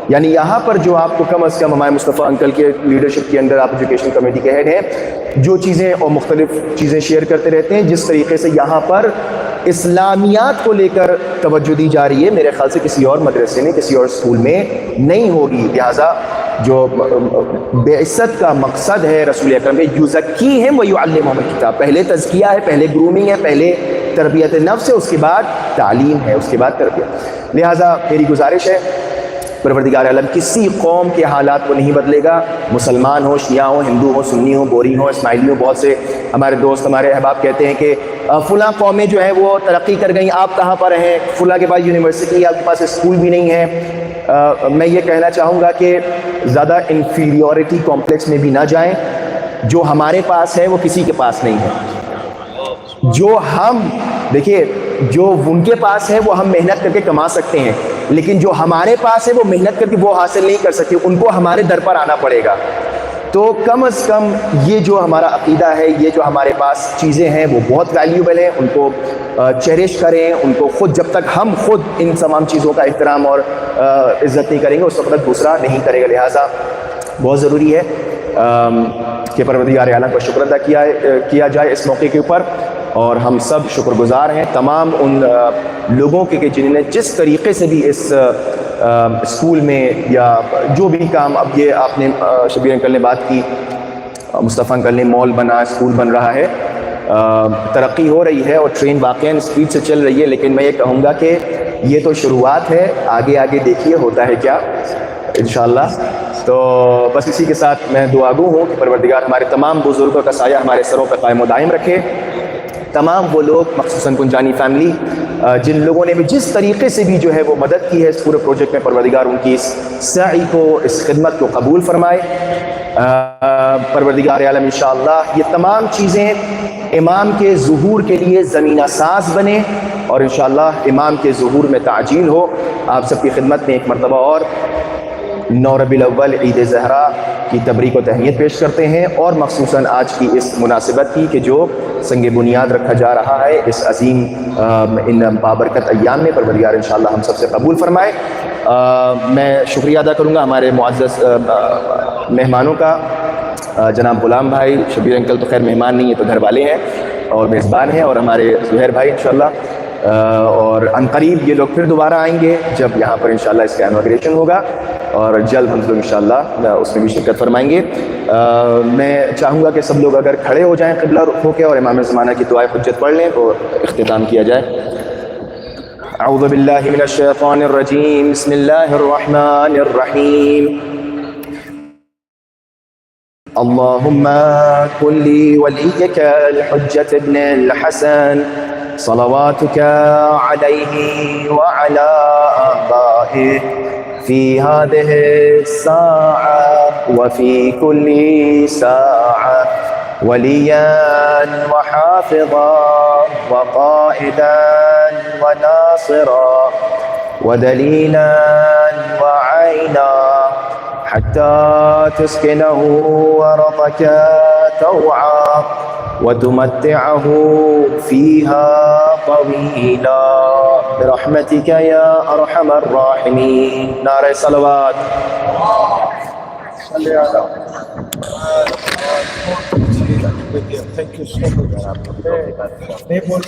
یعنی یہاں پر جو آپ کو کم از کم ہمارے مصطفیٰ انکل کے لیڈرشپ کے اندر، آپ ایجوکیشن کمیٹی کے ہیڈ ہیں، جو چیزیں اور مختلف چیزیں شیئر کرتے رہتے ہیں، جس طریقے سے یہاں پر اسلامیات کو لے کر توجہ دی جا رہی ہے، میرے خیال سے کسی اور مدرسے میں، کسی اور اسکول میں نہیں ہوگی. لہٰذا جو بعثت کا مقصد ہے رسول اکرم کے یزکیہم ویعلمہم الکتاب، پہلے تزکیہ ہے، پہلے گرومنگ ہے، پہلے تربیت نفس ہے، اس کے بعد تعلیم ہے، اس کے بعد تربیت. لہٰذا میری گزارش ہے پروردگار عالم کسی قوم کے حالات کو نہیں بدلے گا. مسلمان ہو، شیعہ ہو، ہندو ہو، سنی ہو، بوری ہو، اسماعیلی ہو. بہت سے ہمارے دوست، ہمارے احباب کہتے ہیں کہ فلاں قومیں جو ہیں وہ ترقی کر گئیں، آپ کہاں پر ہیں؟ فلاں کے پاس یونیورسٹی، آپ کے پاس اسکول بھی نہیں ہے. میں یہ کہنا چاہوں گا کہ زیادہ انفیریورٹی کمپلیکس میں بھی نہ جائیں. جو ہمارے پاس ہے وہ کسی کے پاس نہیں ہے. جو ہم دیکھیے، جو ان کے پاس ہے وہ ہم محنت کر کے کما سکتے ہیں، لیکن جو ہمارے پاس ہے وہ محنت کر کے وہ حاصل نہیں کر سکتے، ان کو ہمارے در پر آنا پڑے گا. تو کم از کم یہ جو ہمارا عقیدہ ہے، یہ جو ہمارے پاس چیزیں ہیں وہ بہت ویلیوبل ہیں، ان کو چیریش کریں. ان کو خود، جب تک ہم خود ان تمام چیزوں کا احترام اور عزت نہیں کریں گے اس وقت دوسرا نہیں کرے گا. لہٰذا بہت ضروری ہے کہ پروردگار عالم کا شکر ادا کیا جائے اس موقع کے اوپر. اور ہم سب شکر گزار ہیں تمام ان لوگوں کے کہ جنہوں نے جس طریقے سے بھی اس اسکول میں یا جو بھی کام، اب یہ آپ نے شبیر انکل نے بات کی، مصطفیٰ انکل نے مال بنا، اسکول بن رہا ہے، ترقی ہو رہی ہے اور ٹرین واقعاً اسپیڈ سے چل رہی ہے. لیکن میں یہ کہوں گا کہ یہ تو شروعات ہے، آگے آگے دیکھیے ہوتا ہے کیا انشاءاللہ. تو بس اسی کے ساتھ میں دعا گو ہوں کہ پروردگار ہمارے تمام بزرگوں کا سایہ ہمارے سروں پر قائم و دائم رکھے. تمام وہ لوگ مخصوصاً پنجانی فیملی جن لوگوں نے بھی جس طریقے سے بھی جو ہے وہ مدد کی ہے اس پورے پروجیکٹ میں، پروردگار ان کی اس سعی کو، اس خدمت کو قبول فرمائے. پروردگار عالم انشاءاللہ یہ تمام چیزیں امام کے ظہور کے لیے زمینہ ساز بنے اور انشاءاللہ امام کے ظہور میں تعجیل ہو. آپ سب کی خدمت میں ایک مرتبہ اور 9 ربیع الاول عید زہرا کی تبریک و تہنیت پیش کرتے ہیں، اور مخصوصاً آج کی اس مناسبت کی کہ جو سنگ بنیاد رکھا جا رہا ہے اس عظیم ان بابرکت ایام میں. پروردگار انشاءاللہ ہم سب سے قبول فرمائے. میں شکریہ ادا کروں گا ہمارے معزز مہمانوں کا. جناب غلام بھائی، شبیر انکل تو خیر مہمان نہیں ہیں تو گھر والے ہیں اور میزبان ہیں، اور ہمارے زہیر بھائی انشاءاللہ. اور عنقریب یہ لوگ پھر دوبارہ آئیں گے جب یہاں پر انشاءاللہ اس کا انوگریشن ہوگا، اور جلد ہم لوگ انشاءاللہ اس میں بھی شرکت فرمائیں گے. میں چاہوں گا کہ سب لوگ اگر کھڑے ہو جائیں قبلہ رخ ہو کے اور امام زمانہ کی دعائے حجت پڑھ لیں تو اختتام کیا جائے. اعوذ باللہ من الشیطان الرجیم، بسم اللہ الرحمن الرحیم. اللهم كن لي وليك الحجة ابن الحسن صلواتك عليه وعلى آبائه في هذه الساعة وفي كل ساعة وليا وحافظا وقائدا وناصرا ودليلا وعينا حتى تسكنه ورضك توعا وتمتعه فيها طويلا برحمتك يا أرحم الراحمين. نعرہ صلوات. Thank you so much. نہیں بول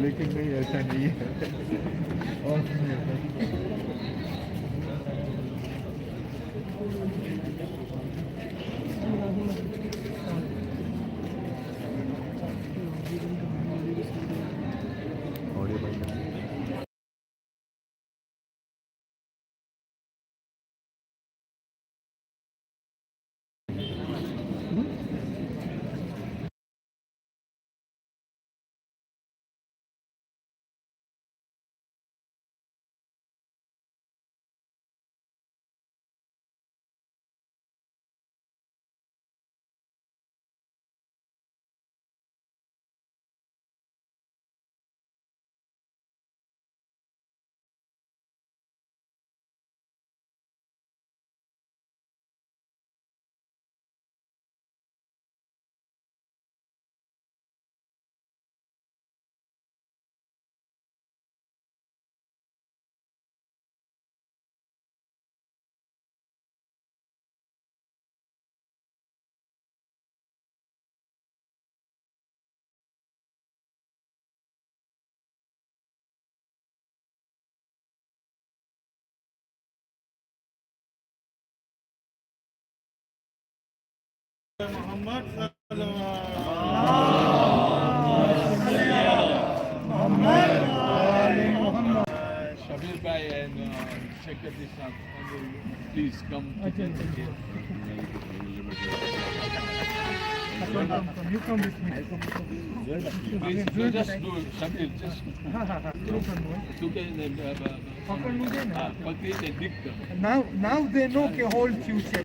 لیکن نہیں ایسا نہیں ہے. Shabir bhai and Shekhar Dishan, please come. You come with me. Please, just do Shabir, just. Now they know the whole future.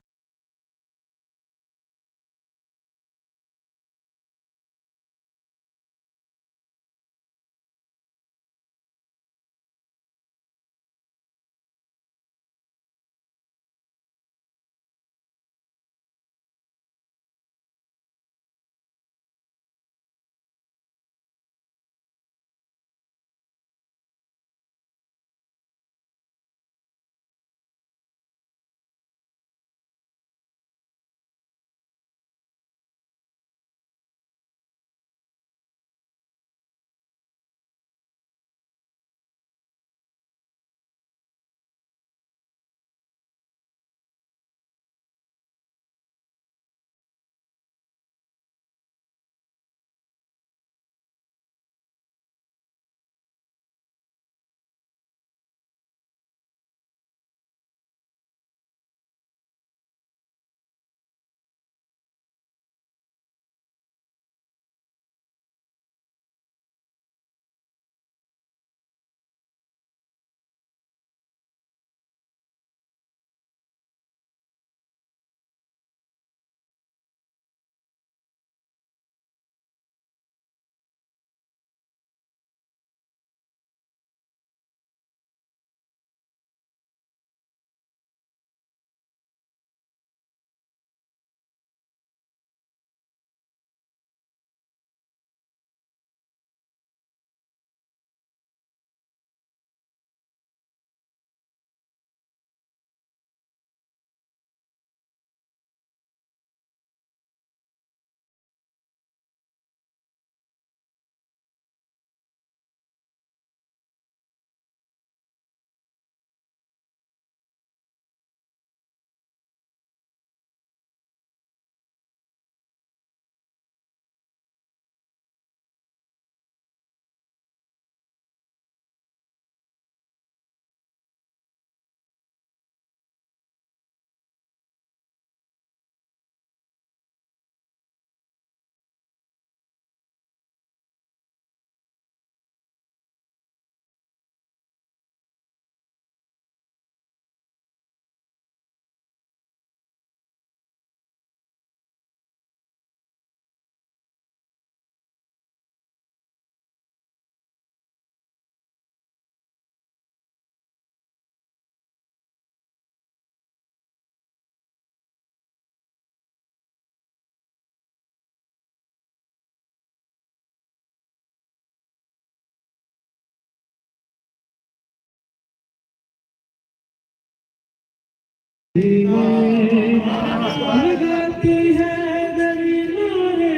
لگاتی ہے دری نعرے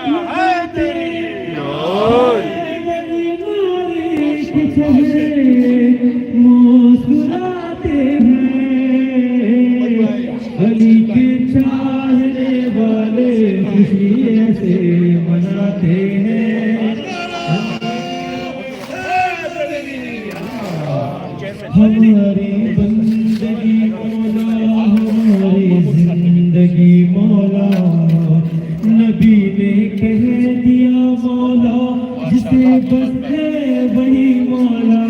لگاتی دری نعرے کے چہرے مسکراتے ہیں علی کے چاہنے والے خوشی سے مناتے ہیں ہماری بندگی مولا ہماری زندگی مولا نبی نے کہہ دیا مولا جسے بس ہے وہی مولا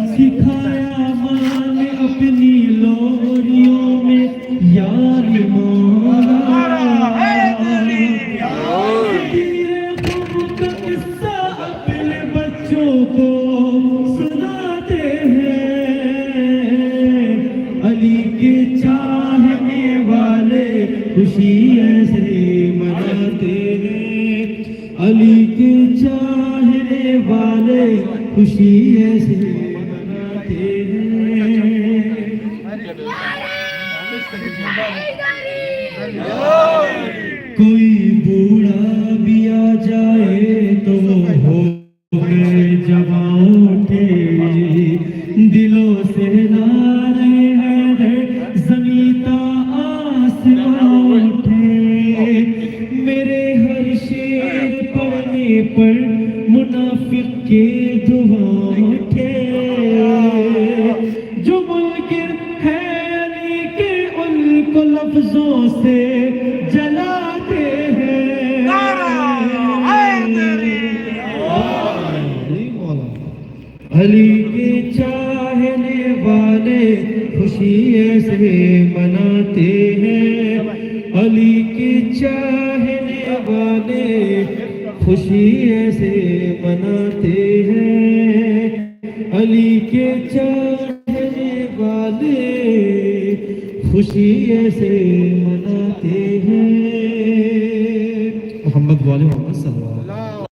سکھایا ماں نے اپنی لوریوں میں یاری مولا تیرے غم کا قصہ اپنے بچوں کو سناتے ہیں علی کے چاہنے والے خوشی ایسے مناتے ہیں علی کے چاہنے والے خوشی ایسے مناتے ہیں کوئی بوڑھا بھی آ جائے تو ہو گئے جوان اٹھے دلوں سے نعرے حیدر زمین تا آسمان اٹھے میرے ہر شعر پڑھنے پر منافق کے دعا اٹھے جو منکر ہے علی کے ان کو لفظوں سے جلاتے ہیں علی کے چاہنے والے خوشی ایسے مناتے ہیں علی کے چاہنے والے خوشی ایسے مناتے ہیں علی کے چاہنے والے خوشی ایسے مناتے ہیں محمد والے محمد صلی اللہ علیہ وسلم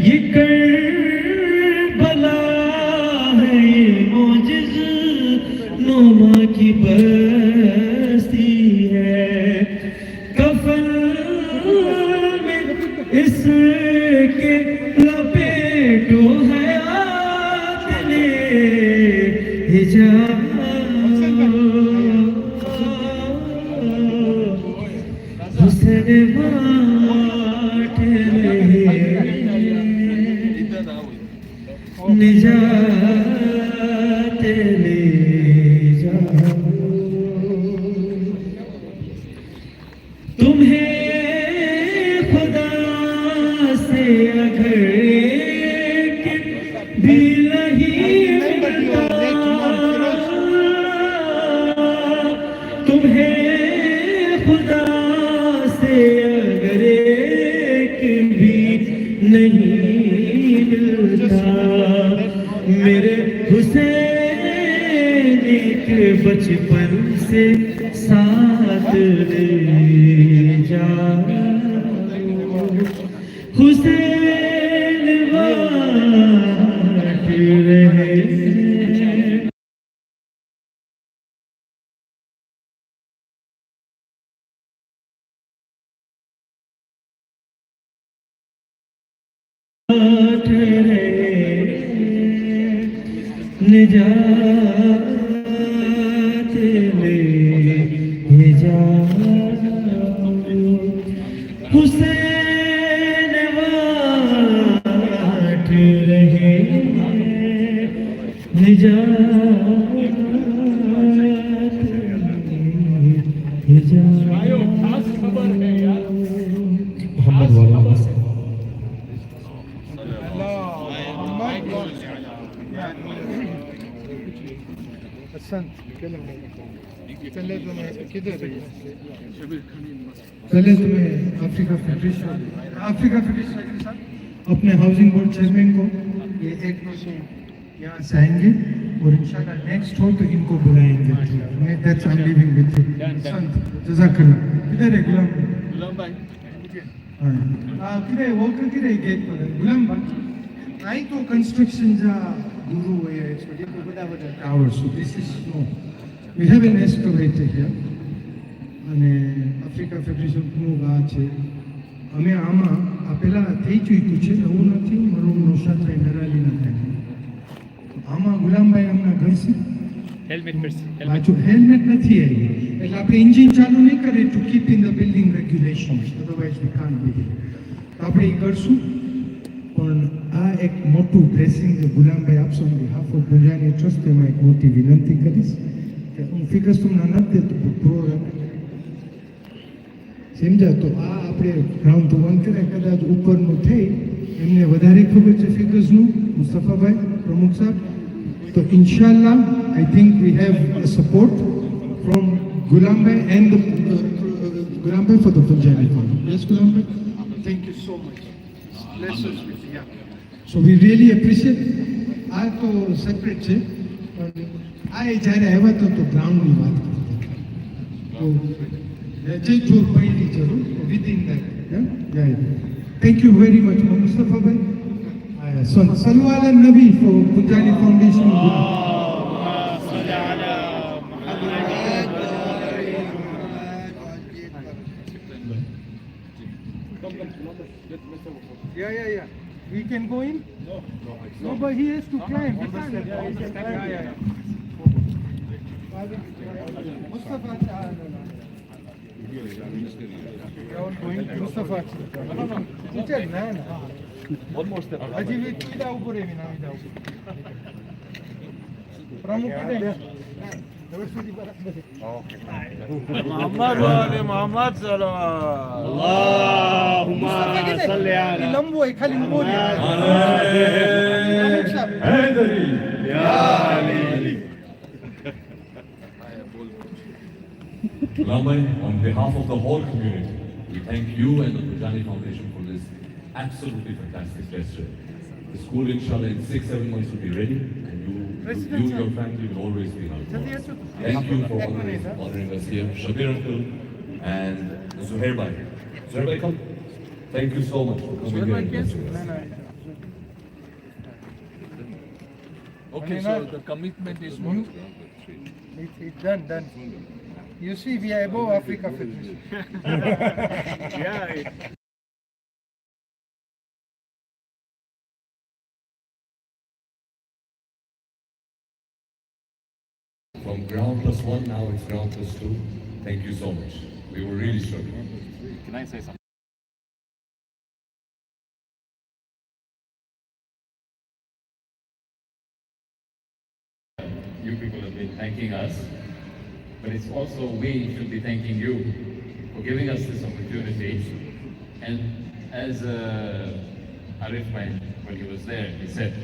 یہ کربلا ہے یہ معجز نما کی بستی ہے کفن میں اس کے لپیٹو حیات نے حجاب حسن بانٹ رہے نجات لے جاؤ تمہیں خدا سے اگر ایک بھی نہیں ملتا تمہیں خدا سے اگر ایک بھی نہیں ملتا میرے حسین کے بچپن سے ساتھ لے جاؤ حسین بانٹ رہے نجات لے جاؤ حسین بانٹ رہے نجات لے جاؤ محمد والا چلے تمہیں افریقہ فیڈریشن کے ساتھ اپنے ہاؤسنگ بورڈ چیئرمین کو یہ ایک یہاں سے آئیں گے اور انشاءاللہ نیکسٹ ہو تو ان کو بلائیں گے that's I am living with you سنت جزاک اللہ کدھر ہے غلام بھائی ہاں کدھر وہ کدھر ہے گیٹ پر غلام بھائی آئی تو کنسٹرکشن جا گورو ہے اس کو یہ بڑا بڑا tower so this is no we have an excavator here અને આફ્રિકા ફેડરેશન નું આ છે અમે આમાં આ પેલા થઈ ચૂક્યું છે નવું નથી મરૂમ નોશા થાય નરાલીના થાય આમાં ગુલામભાઈ અમના ઘર છે હેલ્મેટ નથી આવી એટલે આપણે એન્જિન ચાલુ નહીં કરીએ to keep in the building regulations otherwise we can't બી તો આપણે એ કરશું પણ આ એક મોટું બ્લેસિંગ જે ગુલામભાઈ આપશો ઓન બિહાફ ઓફ પુંજાની ટ્રસ્ટ એમાં એક મોટી વિનંતી કરીશ કે હું ફિગર્સ તમને નથી દેતો પ્રોગ્રામ સમજા તો આ આપણે રાઉન્ડ ટુ વન કરે કદાચ ઉપરનું થઈ એમને વધારે ખબર છે ફિગર્સનું મુસ્તફાભાઈ પ્રમુખ સાહેબ તો ઇન્શાલ્લાહ I think we have support from ગુલામભાઈ એન્ડ ગુલામભાઈ for the Punjani fund yes ગુલામભાઈ thank you so much bless us with yeah. So we really appreciate આ તો સેપરેટ છે પણ આ જ્યારે આવ્યા તો ગ્રાઉન્ડની વાત કરતા તો જે જોર પડી જરૂર within that thank you very much મુસ્તફાભાઈ સલવાલ નબી for Punjani foundation Yeah. We can go in? No, but he has to climb. Mustafa, Mustafa. One more step. Aji, vida upore mina vida. Pramukh kide? محمد وآل محمد صلوات اللهم صل على لمبو خالي نبولي حيدري يا علي Lamai, on behalf of the whole community, we thank you and the Punjani Foundation for this absolutely fantastic gesture. The school, inshallah, in 6-7 months will be ready, and you and your family will always be helpful. Thank you for honoring us here, Shabir Uncle and Zuhair Bhai. Zuhair Bhai, come. Thank you so much for coming here. Okay, so the commitment is what? It's done. You see, we are above Africa Federation. Yeah. From ground plus one, now it's ground plus two. Thank you so much. We were really struggling. Can I say something? You people have been thanking us, but it's also we should be thanking you for giving us this opportunity. And as Arif, when he was there, he said,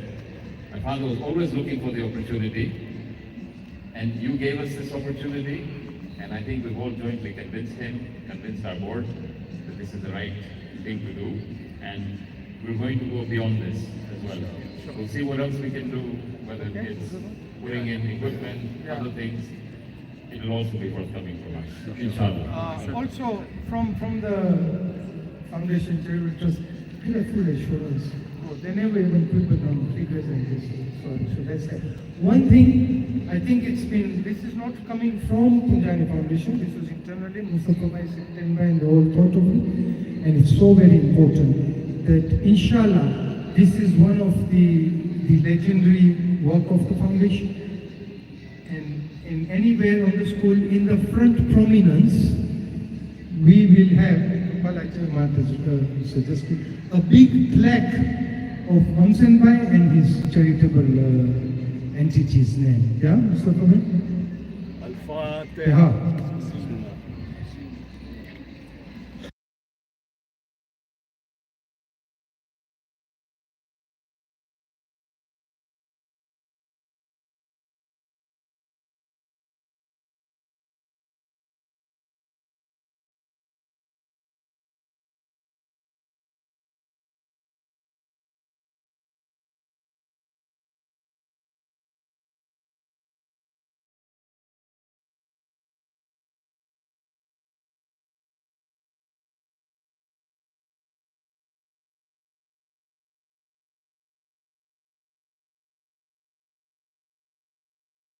my father was always looking for the opportunity, and you gave us this opportunity, and I think we've all jointly convinced him, convinced our board that this is the right thing to do, and we're going to go beyond this as well. We'll see what else we can do, whether it's putting in equipment, other things. It will also be forthcoming from us, inshallah. Also, from the foundation directors, we have full assurance. They never even put on figures and this. So that's it. One thing, I think this is not coming from Punjani Foundation, this was internally, Mustafa Bhai, September, and they all thought of it. And it's so very important that, inshallah, this is one of the legendary work of the foundation. And in anywhere on the school, in the front prominence, we will have, suggested, a big plaque of Hamsan Bhai and his charitable entity's name. Yeah, Mr. Al-Fatiha.